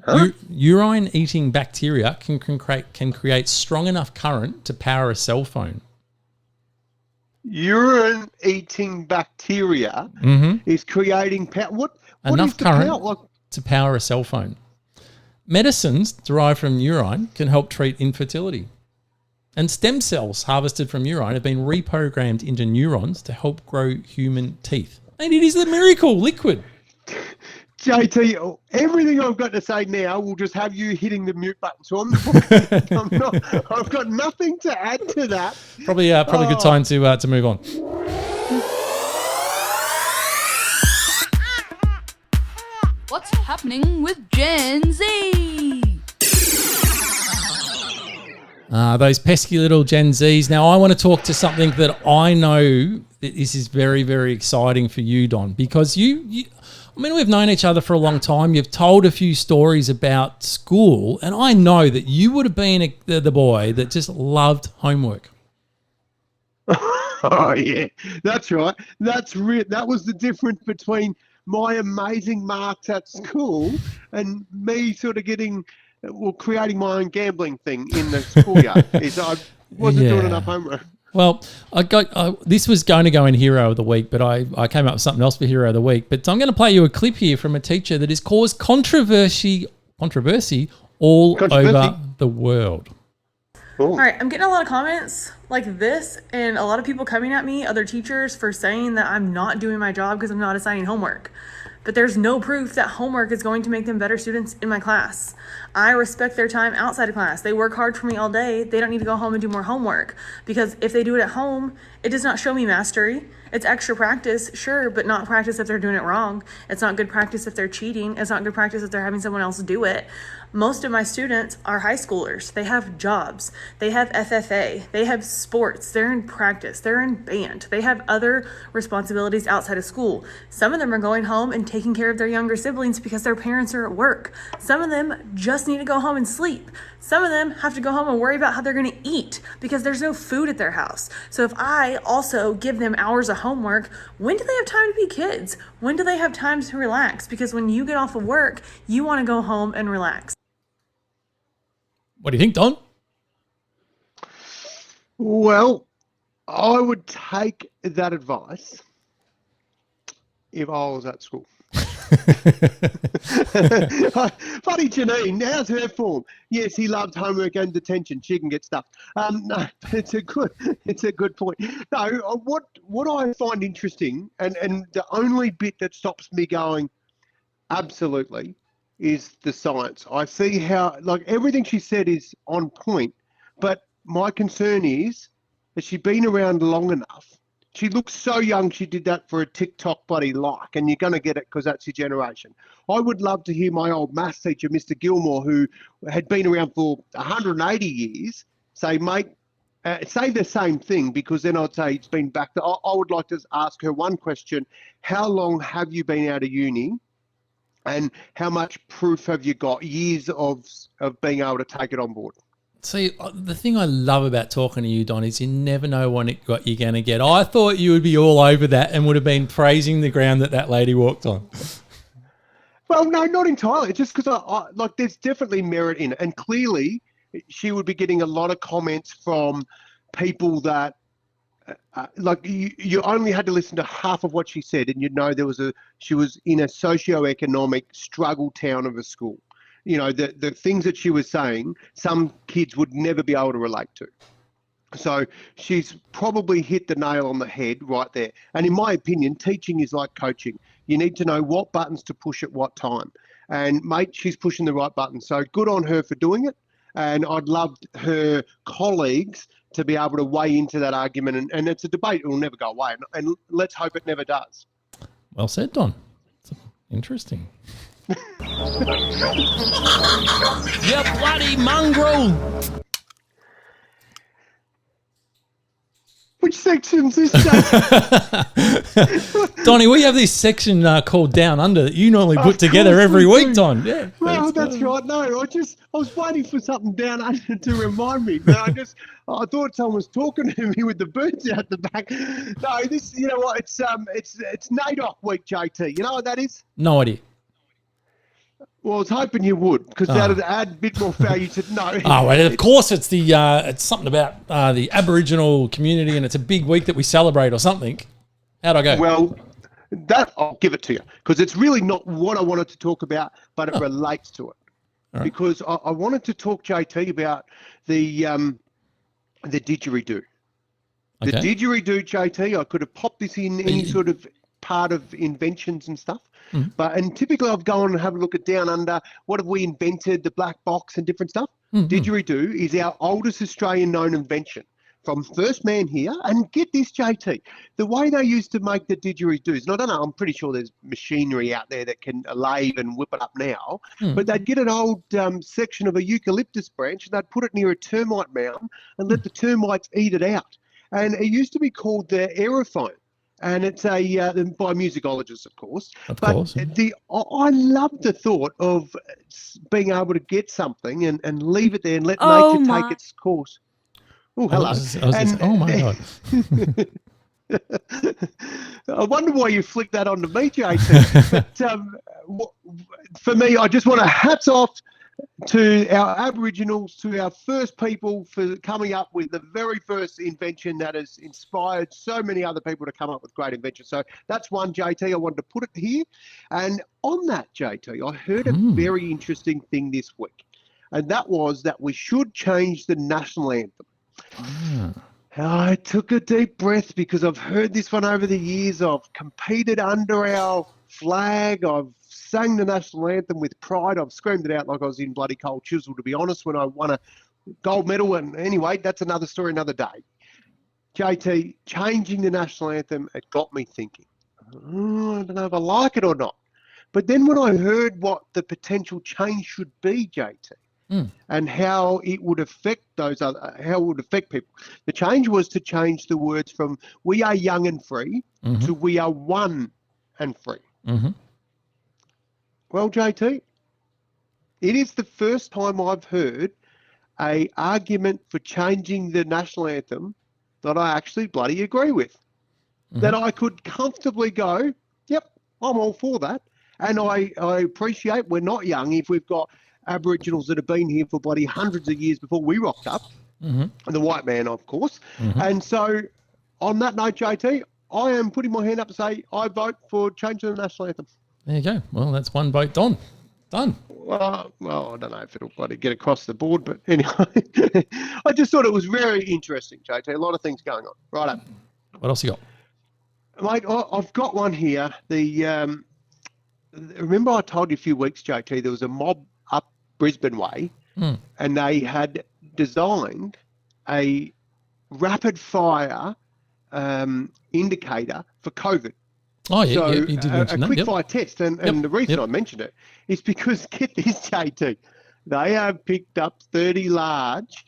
Huh? Urine-eating bacteria can create strong enough current to power a cell phone. Urine-eating bacteria is creating power. What Enough is the current power? to power a cell phone. Medicines derived from urine can help treat infertility. And stem cells harvested from urine have been reprogrammed into neurons to help grow human teeth. And it is a miracle liquid. JT, everything I've got to say now will just have you hitting the mute button. So I've got nothing to add to that. Probably a good time to move on. What's happening with Gen Z? Those pesky little Gen Zs. Now, I want to talk to something that I know that this is very, very exciting for you, Don, because we've known each other for a long time. You've told a few stories about school, and I know that you would have been the boy that just loved homework. Oh, yeah, that's right. That was the difference between my amazing marks at school and me sort of creating my own gambling thing in the schoolyard. Is I wasn't doing enough homework. Well, this was going to go in Hero of the Week, but I came up with something else for Hero of the Week. But I'm going to play you a clip here from a teacher that has caused controversy all over the world. Cool. All right, I'm getting a lot of comments like this, and a lot of people coming at me, other teachers, for saying that I'm not doing my job because I'm not assigning homework. But there's no proof that homework is going to make them better students in my class. I respect their time outside of class. They work hard for me all day. They don't need to go home and do more homework, because if they do it at home, it does not show me mastery. It's extra practice, sure, but not practice if they're doing it wrong. It's not good practice if they're cheating. It's not good practice if they're having someone else do it. Most of my students are high schoolers. They have jobs. They have FFA. They have sports. They're in practice. They're in band. They have other responsibilities outside of school. Some of them are going home and taking care of their younger siblings because their parents are at work. Some of them just need to go home and sleep. Some of them have to go home and worry about how they're going to eat because there's no food at their house. So if I also give them hours of homework, when do they have time to be kids? When do they have time to relax? Because when you get off of work, you want to go home and relax. What do you think, Don? Well, I would take that advice if I was at school. Funny Janine, how's her form? Yes, he loved homework and detention. She can get stuffed. No, it's a good point. No, what I find interesting, and the only bit that stops me going, absolutely, is the science. I see how, like, everything she said is on point, but my concern is, has she been around long enough? She looks so young. She did that for a TikTok buddy like, and you're going to get it because that's your generation. I would love to hear my old maths teacher, Mr. Gilmore, who had been around for 180 years, say, mate, say the same thing, because then I'd say it's been back to, I would like to ask her one question. How long have you been out of uni? And how much proof have you got, years of being able to take it on board? See, the thing I love about talking to you, Don, is you never know what you're going to get. I thought you would be all over that and would have been praising the ground that lady walked on. Well, no, not entirely. Just because I like, there's definitely merit in it. And clearly she would be getting a lot of comments from people that, like, you only had to listen to half of what she said, and you'd know she was in a socio-economic struggle town of a school. You know, the things that she was saying, some kids would never be able to relate to. So she's probably hit the nail on the head right there. And in my opinion, teaching is like coaching. You need to know what buttons to push at what time. And mate, she's pushing the right buttons. So good on her for doing it. And I'd love her colleagues to be able to weigh into that argument. And it's a debate. It will never go away. And let's hope it never does. Well said, Don. It's interesting. You bloody mongrel! Which section's this? Donnie, we have this section called Down Under that you normally put together every week, Don. Yeah. Well, that's right. No, I was waiting for something down under to remind me, but I thought someone was talking to me with the birds out the back. No, you know what? It's NAIDOC week, JT. You know what that is? No idea. Well, I was hoping you would, because that'd add a bit more value to know. Oh, well, of course, it's it's something about the Aboriginal community, and it's a big week that we celebrate or something. How'd I go? Well, that I'll give it to you, because it's really not what I wanted to talk about, but it relates to it. Right. Because I wanted to talk, JT, about the didgeridoo. The didgeridoo, JT, I could have popped this in any sort of part of inventions and stuff. And typically I've gone and have a look at Down Under. What have we invented? The black box and different stuff. Didgeridoo is our oldest Australian known invention from first man here. And get this, JT, the way they used to make the didgeridoos, and I don't know, I'm pretty sure there's machinery out there that can lathe and whip it up now, but they'd get an old section of a eucalyptus branch and they'd put it near a termite mound and let the termites eat it out. And it used to be called the aerophone. And it's by musicologists, of course. I love the thought of being able to get something and leave it there and let nature take its course. Oh, hello. Oh, my God. I wonder why you flicked that onto me, JT. But for me, I just want to hats off to our Aboriginals, to our first people for coming up with the very first invention that has inspired so many other people to come up with great inventions. So that's one, JT. I wanted to put it here. And on that, JT, I heard a very interesting thing this week. and that was that we should change the national anthem. Ah. I took a deep breath because I've heard this one over the years. I've competed under our flag. I've sang the national anthem with pride. I've screamed it out like I was in bloody cold chisel, to be honest, when I won a gold medal. And anyway, that's another story, another day. JT, changing the national anthem, it got me thinking. I don't know if I like it or not. But then when I heard what the potential change should be, JT, and how it would affect how it would affect people, the change was to change the words from "we are young and free" to "we are one and free." Well, JT, it is the first time I've heard a argument for changing the national anthem that I actually bloody agree with. That I could comfortably go, yep, I'm all for that. And I appreciate we're not young if we've got Aboriginals that have been here for bloody hundreds of years before we rocked up. The white man, of course. And so on that note, JT, I am putting my hand up to say I vote for changing the national anthem. There you go. Well, that's one vote done. Well, I don't know if it'll bloody get across the board, but anyway, I just thought it was very interesting, JT. A lot of things going on. Right. What else you got? Mate, I've got one here. Remember I told you a few weeks, JT, there was a mob up Brisbane way, and they had designed a rapid fire indicator for COVID. Oh, yeah, so you did mention that. A quick fire test, and the reason I mentioned it is because, get this, JT, they have picked up 30 large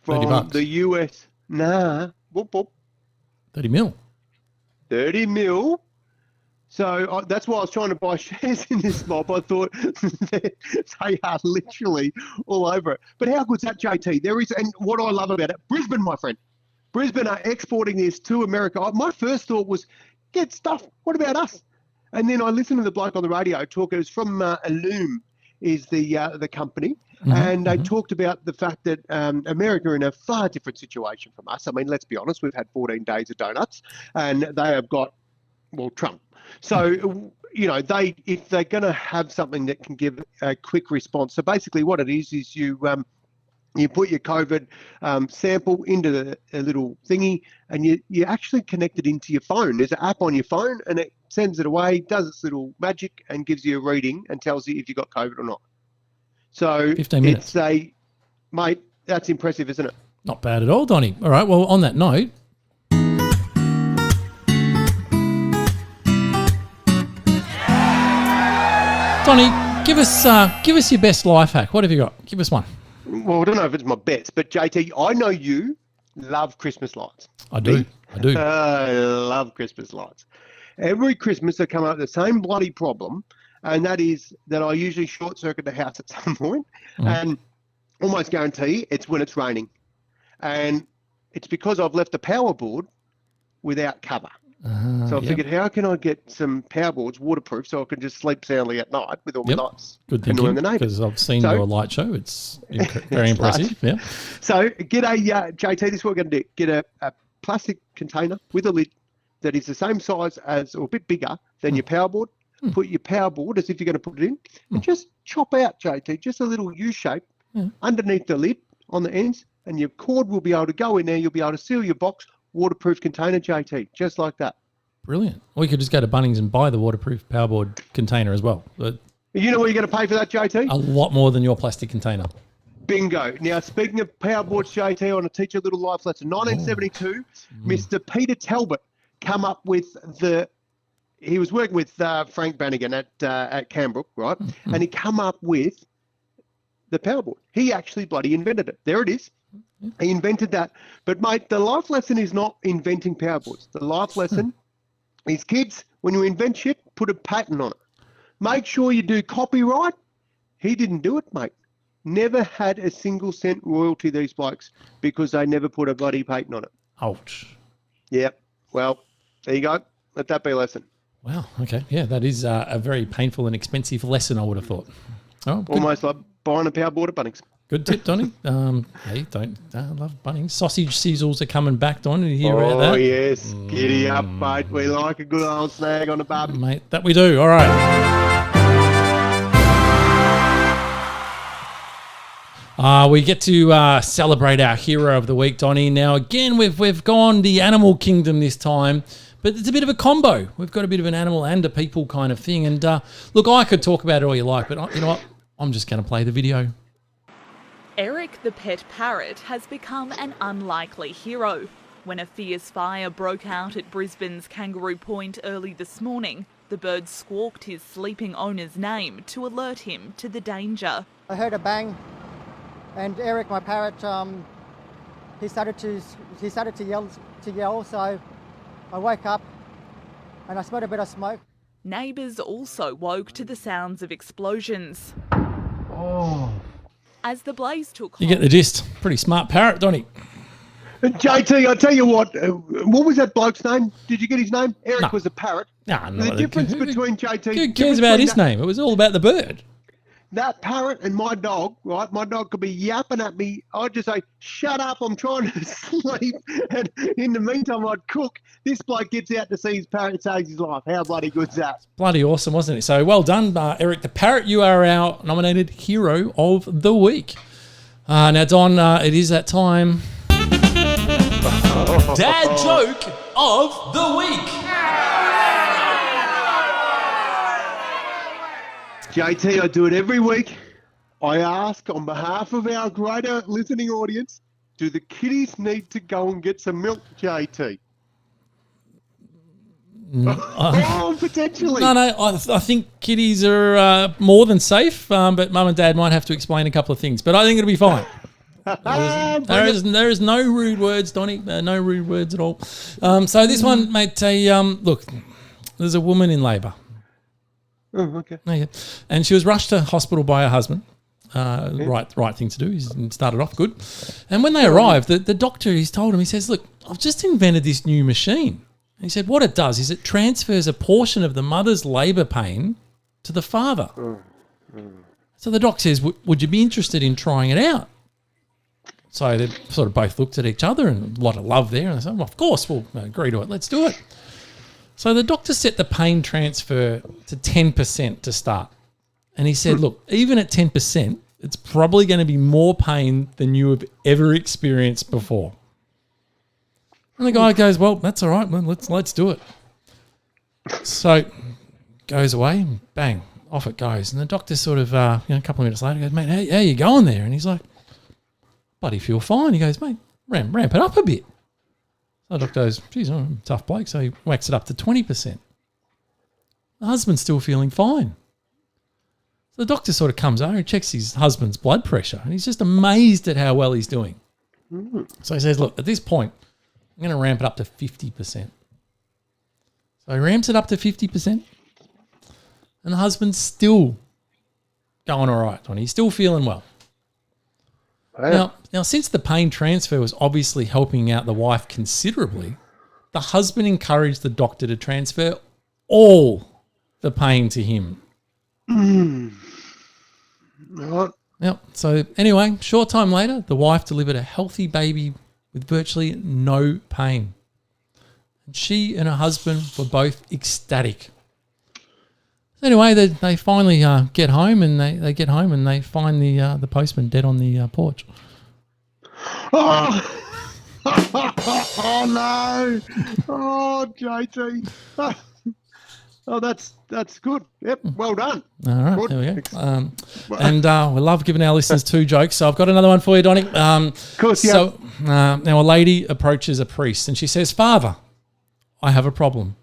from the US. Whoop, whoop. 30 mil. 30 mil. So that's why I was trying to buy shares in this mob. I thought they are literally all over it. But how good's that, JT? There is, and what I love about it, Brisbane, my friend. Brisbane are exporting this to America. My first thought was, get stuff. What about us? And then I listened to the bloke on the radio talk. It was from Illume, is the company, and they talked about the fact that America are in a far different situation from us. I mean, let's be honest. We've had 14 days of donuts, and they have got, well, Trump. So, you know, if they're going to have something that can give a quick response. So basically, what it is you put your COVID sample into a little thingy, and you actually connect it into your phone. There's an app on your phone, and it sends it away, does its little magic, and gives you a reading and tells you if you got COVID or not. So 15 minutes. Mate, that's impressive, isn't it? Not bad at all, Donnie. All right, well, on that note, Donnie, give us your best life hack. What have you got? Give us one. Well, I don't know if it's my best, but JT, I know you love Christmas lights. I do. I love Christmas lights. Every Christmas I come up with the same bloody problem, and that is that I usually short circuit the house at some point, and almost guarantee it's when it's raining. And it's because I've left the power board without cover. So I figured, how can I get some power boards waterproof so I can just sleep soundly at night with all my lights? Good thinking, because I've seen your light show. It's very impressive. Yeah. So get a, JT, this is what we're going to do. Get a plastic container with a lid that is the same size as, or a bit bigger than your power board. Put your power board as if you're going to put it in, and just chop out, JT, just a little U shape underneath the lid on the ends, and your cord will be able to go in there. You'll be able to seal your box. Waterproof container, JT, just like that. Brilliant. Or you could just go to Bunnings and buy the waterproof powerboard container as well. But you know what you're going to pay for that, JT? A lot more than your plastic container. Bingo. Now, speaking of powerboards, JT, I want to teach you a little life lesson. 1972, Mr. Peter Talbot come up with he was working with Frank Bannigan at Canberra, right? And he come up with the powerboard. He actually bloody invented it. There it is. He invented that. But, mate, the life lesson is not inventing powerboards. The life lesson is, kids, when you invent shit, put a patent on it. Make sure you do copyright. He didn't do it, mate. Never had a single cent royalty, these blokes, because they never put a bloody patent on it. Ouch. Yeah. Well, there you go. Let that be a lesson. Wow. Okay. Yeah, that is a very painful and expensive lesson, I would have thought. Oh, almost like buying a powerboard at Bunnings. Good tip, Donnie. Hey, I love Bunnings. Sausage sizzles are coming back, Don. Did you hear about that? Oh, yes. Giddy up, mate. We like a good old snag on the barbie. Mate, that we do. All right. We get to celebrate our hero of the week, Donnie. Now, again, we've gone the animal kingdom this time, but it's a bit of a combo. We've got a bit of an animal and a people kind of thing. And look, I could talk about it all you like, but you know what? I'm just going to play the video. Eric the pet parrot has become an unlikely hero. When a fierce fire broke out at Brisbane's Kangaroo Point early this morning, the bird squawked his sleeping owner's name to alert him to the danger. I heard a bang, and Eric, my parrot, he started to yell. So I woke up, and I smelled a bit of smoke. Neighbours also woke to the sounds of explosions. Oh. As the blaze took hold, You get the gist. Pretty smart parrot, Donnie. JT, I tell you what was that bloke's name? Did you get his name? Eric was a parrot. No, The difference between JT... Who cares about his name? It was all about the bird. That parrot and my dog, right? My dog could be yapping at me. I'd just say, shut up, I'm trying to sleep. And in the meantime, I'd cook. This bloke gets out to see his parrot, saves his life. How bloody good's that? Bloody awesome, wasn't it? So well done, Eric the parrot. You are our nominated hero of the week. Now, Don, it is that time. Dad joke of the week. JT, I do it every week. I ask on behalf of our greater listening audience, do the kiddies need to go and get some milk, JT? Potentially. No, I think kitties are more than safe, but Mum and Dad might have to explain a couple of things. But I think it'll be fine. There is no rude words, Donnie. No rude words at all. So this one, mate, look, there's a woman in labour. Oh, okay. Yeah. And she was rushed to hospital by her husband. Right thing to do. He started off good. And when they arrived, the doctor, he's told him, he says, look, I've just invented this new machine. And he said, what it does is it transfers a portion of the mother's labour pain to the father. So the doc says, would you be interested in trying it out? So they sort of both looked at each other and a lot of love there. And they said, well, of course, we'll agree to it. Let's do it. So the doctor set the pain transfer to 10% to start. And he said, look, even at 10%, it's probably going to be more pain than you have ever experienced before. And the guy goes, well, that's all right. Well, let's do it. So goes away and bang, off it goes. And the doctor sort of, a couple of minutes later goes, mate, how you going there? And he's like, buddy, feel fine. He goes, mate, ramp it up a bit. So the doctor goes, geez, I'm a tough bloke. So he whacks it up to 20%. The husband's still feeling fine. So the doctor sort of comes over and checks his husband's blood pressure. And he's just amazed at how well he's doing. So he says, look, at this point, I'm going to ramp it up to 50%. So he ramps it up to 50%. And the husband's still going all right. He's still feeling well. Now, since the pain transfer was obviously helping out the wife considerably, the husband encouraged the doctor to transfer all the pain to him. Right. Yep. So anyway, short time later, the wife delivered a healthy baby with virtually no pain. And she and her husband were both ecstatic. Anyway, they finally get home, and they get home and they find the postman dead on the porch. Oh, oh no! Oh, JT. Oh, that's good. Yep, well done. All right, good. there we go. And we love giving our listeners 2 jokes. So I've got another one for you, Donnie. Of course, yeah. So now a lady approaches a priest and she says, Father, I have a problem.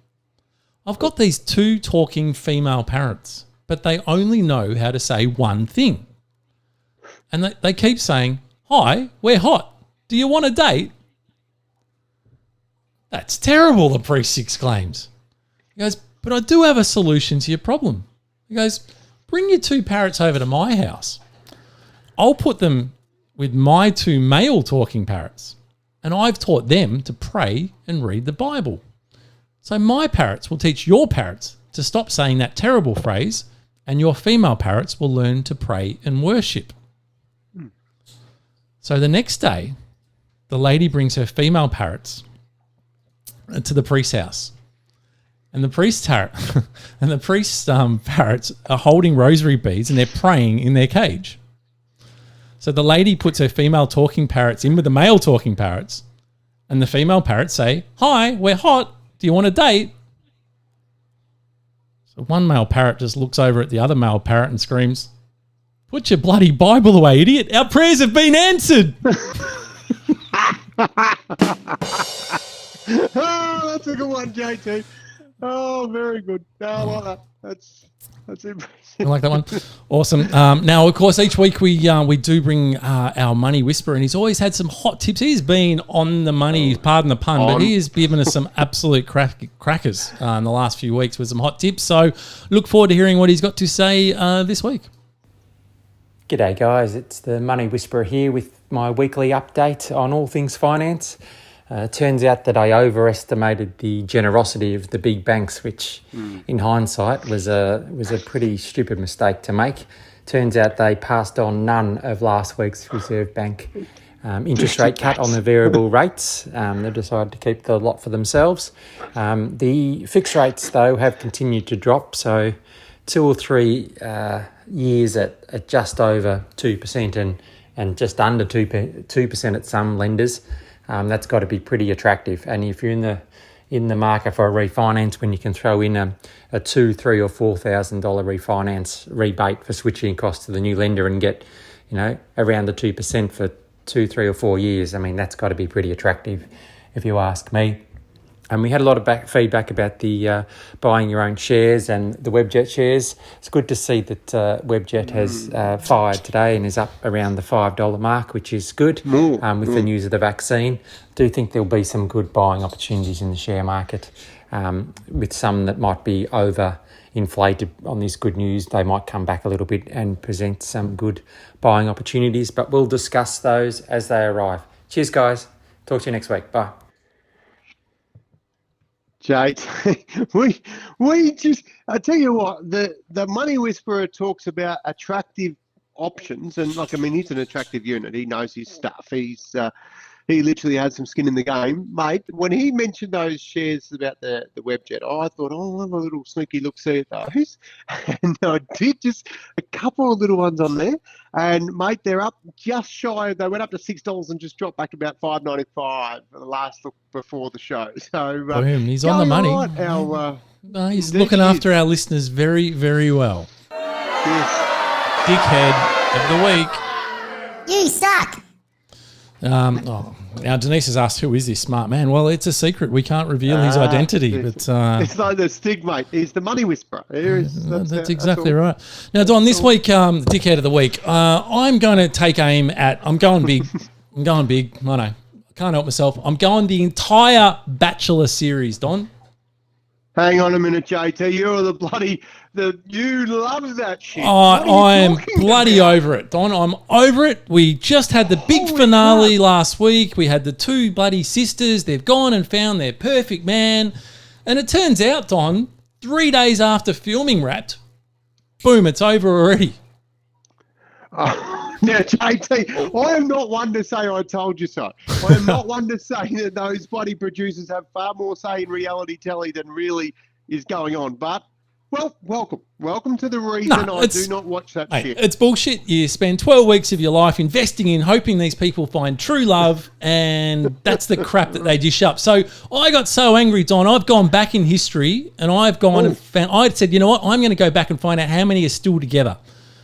I've got these 2 talking female parrots, but they only know how to say one thing. And they keep saying, hi, we're hot. Do you want a date? That's terrible, the priest exclaims. He goes, but I do have a solution to your problem. He goes, bring your 2 parrots over to my house. I'll put them with my 2 male talking parrots, and I've taught them to pray and read the Bible. So my parrots will teach your parrots to stop saying that terrible phrase, and your female parrots will learn to pray and worship. So the next day, the lady brings her female parrots to the priest's house. And the priest's parrots are holding rosary beads and they're praying in their cage. So the lady puts her female talking parrots in with the male talking parrots, and the female parrots say, "Hi, we're hot. Do you want a date?" So one male parrot just looks over at the other male parrot and screams, "Put your bloody Bible away, idiot. Our prayers have been answered." Oh, that's a good one, JT. Oh, very good. No, I like that. That's impressive. I like that one. Awesome. Now, of course, each week we do bring our money whisperer, and he's always had some hot tips. He's been on the money, pardon the pun, but he has given us some absolute crackers in the last few weeks with some hot tips. So look forward to hearing what he's got to say this week. G'day guys, it's the Money Whisperer here with my weekly update on all things finance. Turns out that I overestimated the generosity of the big banks, which in hindsight was a pretty stupid mistake to make. Turns out they passed on none of last week's Reserve Bank interest rate cut on the variable rates. They decided to keep the lot for themselves. The fixed rates, though, have continued to drop, so 2 or 3 years at just over 2% and just under 2% at some lenders. That's got to be pretty attractive. And if you're in the market for a refinance, when you can throw in a $2,000, $3,000 or $4,000 refinance rebate for switching costs to the new lender and get, around the 2% for 2, 3 or 4 years, I mean, that's got to be pretty attractive, if you ask me. And we had a lot of feedback about the buying your own shares and the Webjet shares. It's good to see that Webjet has fired today and is up around the $5 mark, which is good with the news of the vaccine. I do think there'll be some good buying opportunities in the share market with some that might be over-inflated on this good news. They might come back a little bit and present some good buying opportunities, but we'll discuss those as they arrive. Cheers, guys. Talk to you next week. Bye. JT, we just, I tell you what, the Money Whisperer talks about attractive options, and he's an attractive unit. He knows his stuff. He literally has some skin in the game, mate. When he mentioned those shares about the Webjet, I thought, I'll have a little sneaky look see at those, and I did just a couple of little ones on there, and mate, they're up just shy. They went up to $6 and just dropped back about $5.95 for the last look before the show. So boom, he's on the money. He's looking after our listeners very, very well. Yes. Dickhead of the week. You suck. Now Denise has asked, who is this smart man? Well, it's a secret. We can't reveal his identity. It's like the Stig, mate. He's the Money Whisperer. That's exactly right. Now, Don, this week, the dickhead of the week, I'm going to take aim at, I'm going big. I know. I can't help myself. I'm going the entire Bachelor series, Don. Hang on a minute, JT. You're you love that shit. I'm bloody over it, Don. I'm over it. We just had the big finale last week. We had the 2 bloody sisters. They've gone and found their perfect man. And it turns out, Don, 3 days after filming wrapped, boom, it's over already. Now, JT, I am not one to say I told you so. I am not one to say that those bloody producers have far more say in reality telly than really is going on. But, well, welcome to the reason I do not watch that shit. It's bullshit. You spend 12 weeks of your life investing in hoping these people find true love, and that's the crap that they dish up. So I got so angry, Don, I've gone back in history, and I've gone and found, I said, you know what, I'm going to go back and find out how many are still together.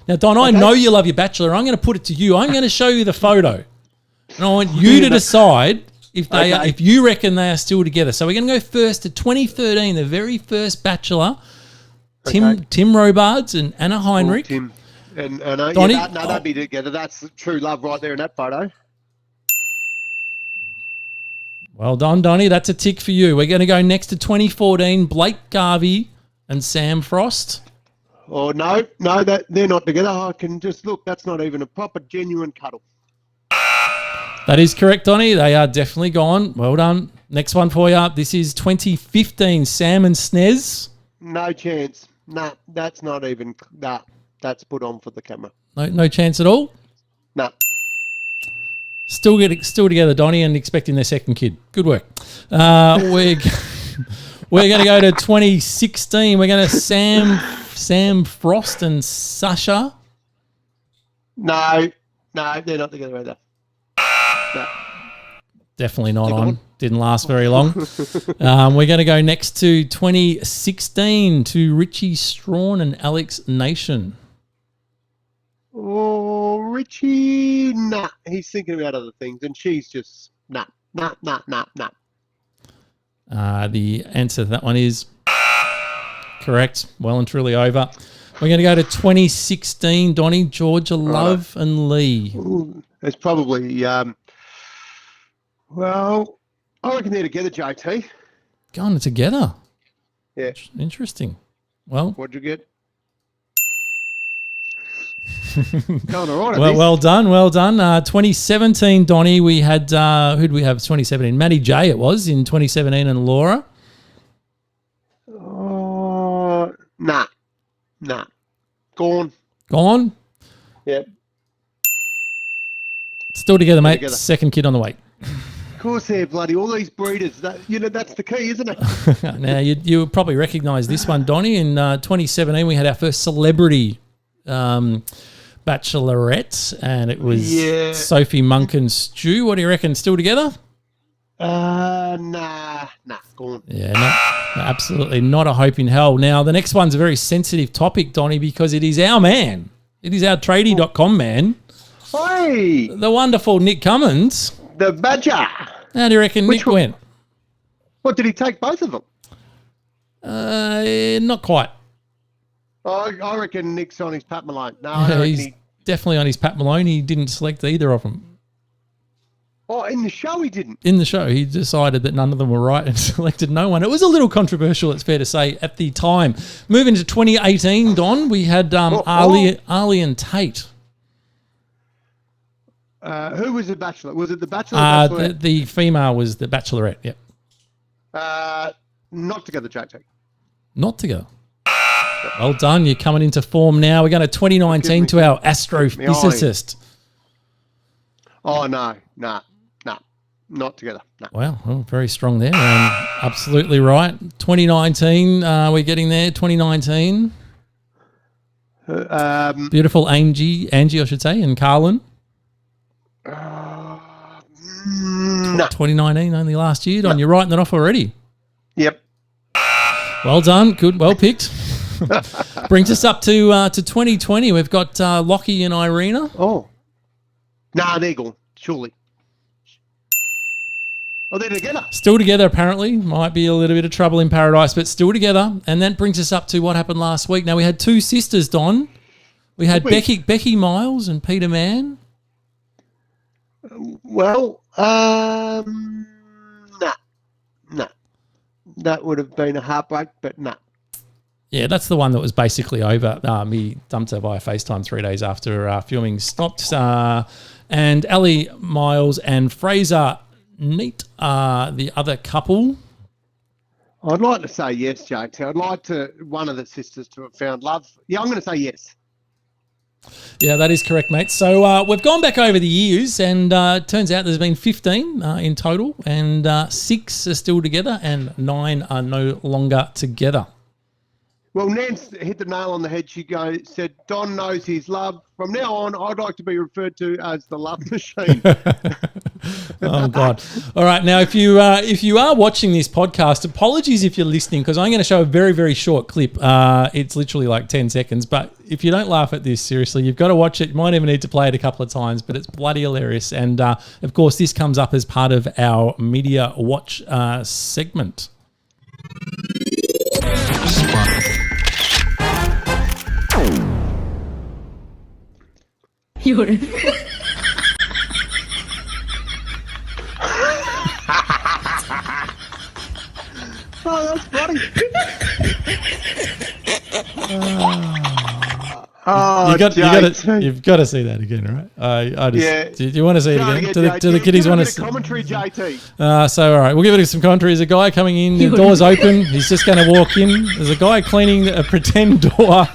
Now, Don, I know you love your Bachelor. I'm going to put it to you. I'm going to show you the photo. And I want you to decide if they are, if you reckon they are still together. So we're going to go first to 2013, the very first Bachelor, Tim Robards and Anna Heinrich. Tim and Anna. Donnie, they'd be together. That's true love right there in that photo. Well done, Donnie. That's a tick for you. We're going to go next to 2014, Blake Garvey and Sam Frost. Oh, no, they're not together. I can just look. That's not even a proper, genuine cuddle. That is correct, Donnie. They are definitely gone. Well done. Next one for you. This is 2015, Sam and Snez. No chance. Nah, that's not even. Nah, that's put on for the camera. No chance at all? Nah. Still together, Donnie, and expecting their second kid. Good work. We're going to go to 2016. We're going to Sam Frost and Sasha. No, No, they're not together either. No. Definitely not on. Didn't last very long. We're going to go next to 2016 to Richie Strawn and Alex Nation. Oh, Richie, nah. He's thinking about other things, and she's just nah. The answer to that one is correct. Well and truly over. We're going to go to 2016, Donnie, Georgia Love and Lee. Ooh, it's probably, well, I reckon they're together, JT. Going together. Yeah. Interesting. Well, what'd you get? Going all right. Well done. 2017, Donnie, we had, who'd we have 2017? Maddie J it was in 2017 and Laura. Nah. Gone. Yep. Still together, mate. Second kid on the way. Of course they're bloody, all these breeders. That's the key, isn't it? Now, you would probably recognise this one, Donnie. In 2017, we had our first celebrity bachelorette, and it was Sophie Monk and Stu. What do you reckon? Still together? Nah, gone. Yeah, no, absolutely not a hope in hell. Now, the next one's a very sensitive topic, Donnie, because it is our man. It is our tradie.com man. Hey! The wonderful Nick Cummins. The Badger. How do you reckon Nick went? What, did he take both of them? Not quite. I reckon Nick's on his Pat Malone. No, he's definitely on his Pat Malone. He didn't select either of them. Oh, in the show he didn't? In the show, he decided that none of them were right and selected no one. It was a little controversial, it's fair to say, at the time. Moving to 2018, Don, we had Ali and Tate. Who was the Bachelor? Was it the Bachelor? The female was the Bachelorette, yep. Not together, JT. Not together. Well done. You're coming into form now. We're going to 2019 to our astrophysicist. Oh, no. Not together. No. Wow. Well, very strong there. Absolutely right. 2019, we're getting there. 2019. Beautiful Angie, I should say, and Carlin. 2019, only last year. Don, you're writing that off already. Yep. Well done. Good. Well picked. Brings us up to 2020. We've got Lockie and Irina. Oh. Nah, they're gone. Surely. Oh, they're together. Still together, apparently. Might be a little bit of trouble in paradise, but still together. And that brings us up to what happened last week. Now, we had two sisters, Don. We had Becky Miles and Peter Mann. Well, nah. That would have been a heartbreak, but nah. Yeah, that's the one that was basically over. He dumped her via FaceTime 3 days after filming stopped. And Ali Miles and Fraser Neat are the other couple. I'd like to say yes, JT. I'd like one of the sisters to have found love. Yeah, I'm going to say yes. Yeah, that is correct, mate. So we've gone back over the years, and it turns out there's been 15 in total, and 6 are still together, and 9 are no longer together. Well, Nance hit the nail on the head. She said, Don knows his love. From now on, I'd like to be referred to as the love machine. Oh, God. All right. Now, if you are watching this podcast, apologies if you're listening, because I'm going to show a very, very short clip. It's literally like 10 seconds. But if you don't laugh at this, seriously, you've got to watch it. You might even need to play it a couple of times, but it's bloody hilarious. And, of course, this comes up as part of our Media Watch segment. You're Oh, that's funny. You've got to see that again, right? Do you want to see it again? Do the kiddies want to see commentary, JT? So, all right, we'll give it some commentary. There's a guy coming in. The door's open. He's just going to walk in. There's a guy cleaning a pretend door.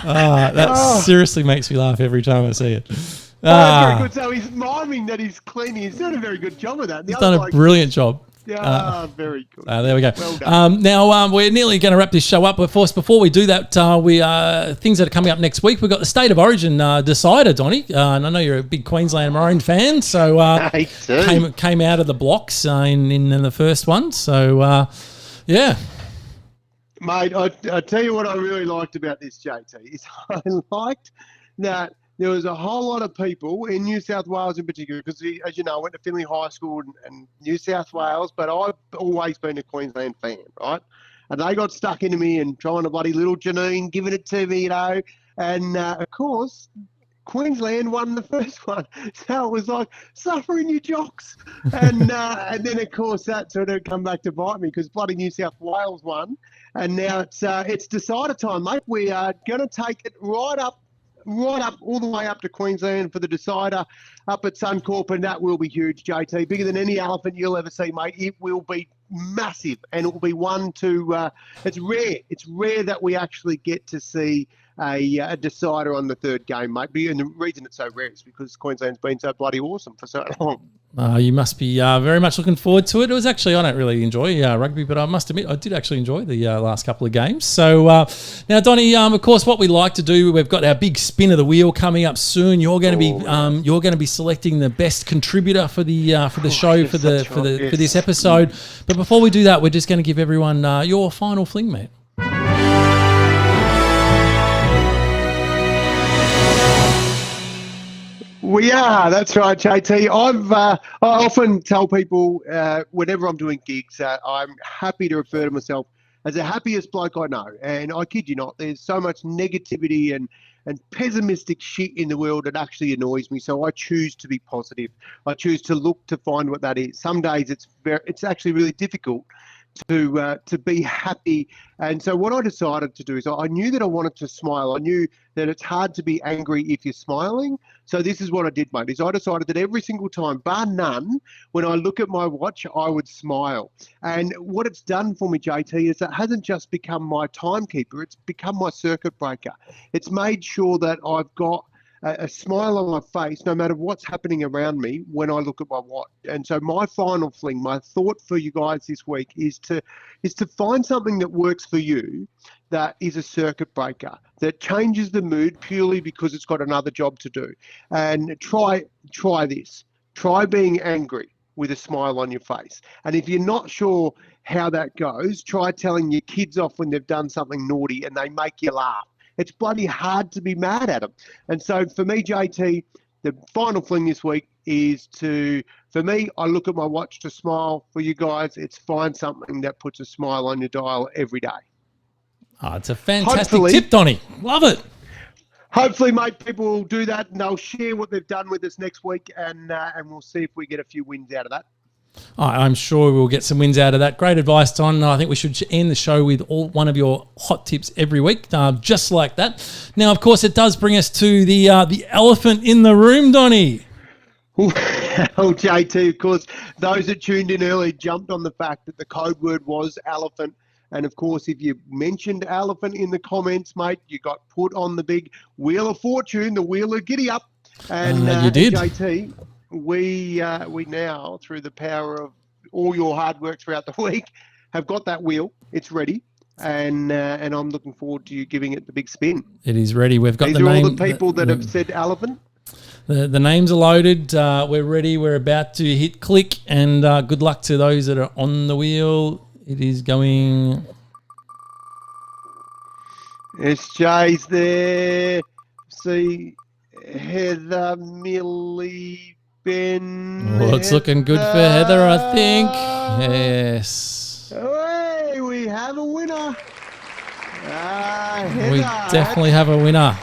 That seriously makes me laugh every time I see it. Very good. So he's miming that he's cleaning. He's done a very good job of that. He's done a brilliant job. Yeah, very good. There we go. Well done. Now, we're nearly going to wrap this show up. Of course, before we do that, things that are coming up next week, we've got the State of Origin decider, Donny. And I know you're a big Queensland Maroon fan, so came out of the blocks in the first one. So, yeah. Mate, I tell you what I really liked about this, JT, is I liked that there was a whole lot of people in New South Wales in particular, because, as you know, I went to Finley High School and New South Wales, but I've always been a Queensland fan, right? And they got stuck into me and trying to bloody little Janine, giving it to me, And, of course, Queensland won the first one. So it was like, suffering you jocks. And then, of course, that sort of come back to bite me because bloody New South Wales won. And now it's decider time, mate. We are going to take it right up all the way up to Queensland for the decider up at Suncorp, and that will be huge, JT. Bigger than any elephant you'll ever see, mate. It will be massive, and it will be one to it's rare. It's rare that we actually get to see a decider on the third game, mate. And the reason it's so rare is because Queensland's been so bloody awesome for so long. You must be very much looking forward to it. It was actually, I don't really enjoy rugby, but I must admit I did actually enjoy the last couple of games. So now, Donny, of course, what we like to do, we've got our big spin of the wheel coming up soon. You're going to be selecting the best contributor for the show for this episode. But before we do that, we're just going to give everyone your final fling, mate. We are. That's right, JT. I often tell people whenever I'm doing gigs, I'm happy to refer to myself as the happiest bloke I know. And I kid you not, there's so much negativity and pessimistic shit in the world that actually annoys me. So I choose to be positive. I choose to look to find what that is. Some days it's actually really difficult to be happy. And so what I decided to do is I knew that I wanted to smile. I knew that it's hard to be angry if you're smiling. So this is what I did, mate, is I decided that every single time, bar none, when I look at my watch, I would smile. And what it's done for me, JT, is it hasn't just become my timekeeper, it's become my circuit breaker. It's made sure that I've got a smile on my face no matter what's happening around me when I look at my watch. And so my final fling, my thought for you guys this week is to find something that works for you that is a circuit breaker, that changes the mood purely because it's got another job to do. And try this. Try being angry with a smile on your face. And if you're not sure how that goes, try telling your kids off when they've done something naughty and they make you laugh. It's bloody hard to be mad at them. And so for me, JT, the final fling this week is for me, I look at my watch to smile. For you guys, it's find something that puts a smile on your dial every day. Oh, it's a fantastic tip, Donny. Love it. Hopefully, mate, people will do that and they'll share what they've done with us next week and we'll see if we get a few wins out of that. I'm sure we'll get some wins out of that. Great advice, Don. I think we should end the show with one of your hot tips every week, just like that. Now, of course, it does bring us to the elephant in the room, Donny. Oh, JT, of course, those that tuned in early jumped on the fact that the code word was elephant. And, of course, if you mentioned elephant in the comments, mate, you got put on the big Wheel of Fortune, the Wheel of Giddy Up. And you did. JT, we now, through the power of all your hard work throughout the week, have got that wheel. It's ready. And I'm looking forward to you giving it the big spin. It is ready. We've got These the are name. all the people that have said elephant. The names are loaded. We're ready. We're about to hit click. And good luck to those that are on the wheel. It is going. SJ's there. See Heather, Millie, Ben. Oh, it's looking good for Heather, I think. Yes. Hey, we have a winner. Heather, we definitely have a winner.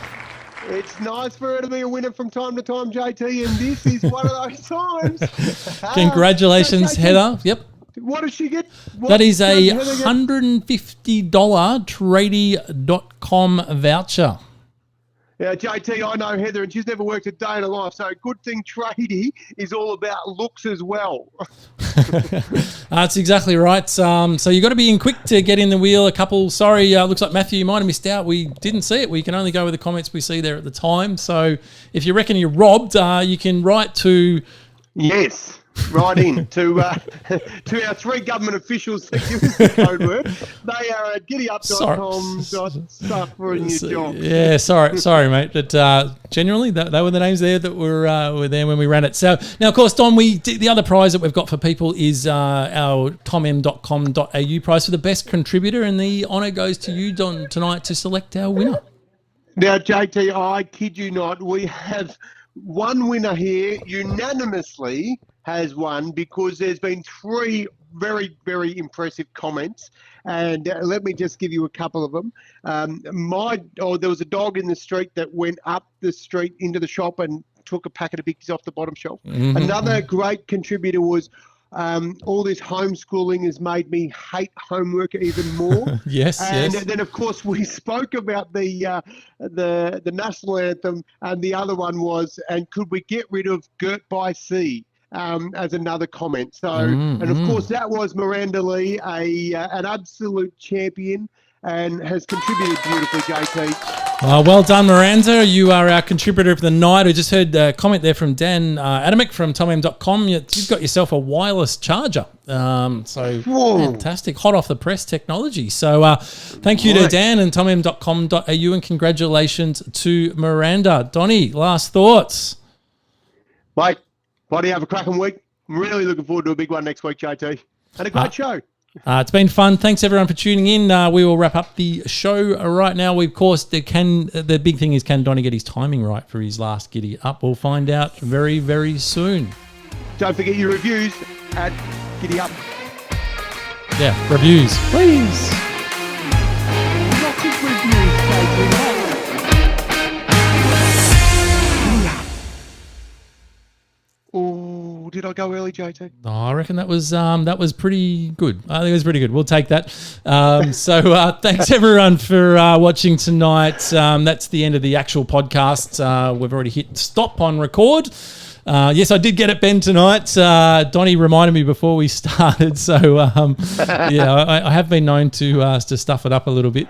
It's nice for her to be a winner from time to time, JT, and this is one of those times. Congratulations, Heather. Yep. What does she get? That is a $150 tradie.com voucher. Yeah, JT, I know Heather, and she's never worked a day in her life, so good thing tradie is all about looks as well. That's exactly right. So you've got to be in quick to get in the wheel. Sorry, looks like Matthew, you might have missed out. We didn't see it. We can only go with the comments we see there at the time. So if you reckon you're robbed, you can write to... Yes. right in to our 3 government officials that give us the code word. They are at giddyyup.com.stuff for a new job. Yeah, sorry, mate. But genuinely, they were the names there that were there when we ran it. So now, of course, Don, the other prize that we've got for people is our tomm.com.au prize for the best contributor, and the honour goes to you, Don, tonight to select our winner. Now, JT, I kid you not, we have one winner here unanimously has won because there's been 3 very, very impressive comments. And let me just give you a couple of them. There was a dog in the street that went up the street into the shop and took a packet of bickies off the bottom shelf. Mm-hmm. Another great contributor was all this homeschooling has made me hate homework even more. Yes. And then, of course, we spoke about the national anthem, and the other one was, and could we get rid of Girt by Sea? As another comment. So, and of course, that was Miranda Lee, an absolute champion, and has contributed beautifully, JT. Well done, Miranda. You are our contributor of the night. I just heard a comment there from Dan Adamick from tomm.com. You've got yourself a wireless charger. So fantastic. Hot off the press technology. So thank you to Dan and tomm.com.au, and congratulations to Miranda. Donnie, last thoughts? Mate, buddy, have a cracking week. I'm really looking forward to a big one next week, JT. And a great show. It's been fun. Thanks everyone for tuning in. We will wrap up the show right now. Of course, the big thing is, can Donnie get his timing right for his last Giddy Up? We'll find out very, very soon. Don't forget your reviews at Giddy Up. Yeah, reviews, please. Lots of reviews, JT. Oh, did I go early, JT? Oh, I reckon that was pretty good. I think it was pretty good. We'll take that. Thanks everyone for watching tonight. That's the end of the actual podcast. We've already hit stop on record. Yes, I did get it, Ben, tonight. Donnie reminded me before we started. So, I have been known to stuff it up a little bit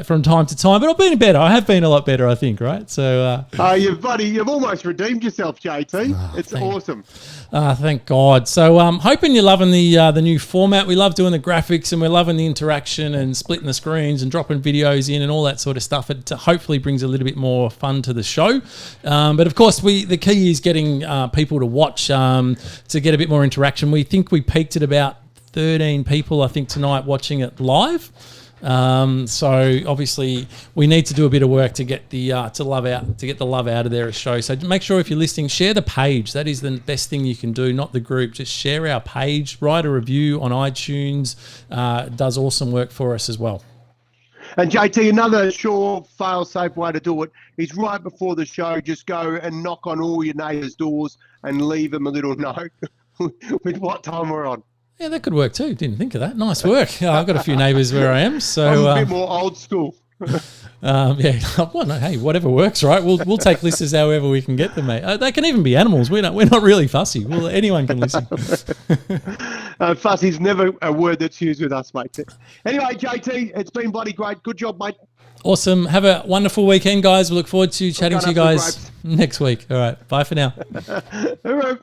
from time to time, but I've been better. I have been a lot better, I think, right? So, you've almost redeemed yourself, JT. It's awesome. Thank God. So, hoping you're loving the new format. We love doing the graphics, and we're loving the interaction and splitting the screens and dropping videos in and all that sort of stuff. It hopefully brings a little bit more fun to the show. But of course, the key is getting people to watch to get a bit more interaction. We think we peaked at about 13 people, I think, tonight watching it live. So obviously we need to do a bit of work to get the love out of their show. So make sure if you're listening, share the page. That is the best thing you can do, not the group. Just share our page, write a review on iTunes. It does awesome work for us as well. And JT, another sure fail-safe way to do it is right before the show, just go and knock on all your neighbours' doors and leave them a little note with what time we're on. Yeah, that could work too. Didn't think of that. Nice work. I've got a few neighbours where I am. So I'm a bit more old school. Well, no, hey, whatever works, right? We'll take listeners however we can get them, mate. They can even be animals. We're not really fussy. Anyone can listen. Fussy's never a word that's used with us, mate. Anyway, JT, it's been bloody great. Good job, mate. Awesome. Have a wonderful weekend, guys. We look forward to chatting to you guys next week. All right. Bye for now. Hooroo.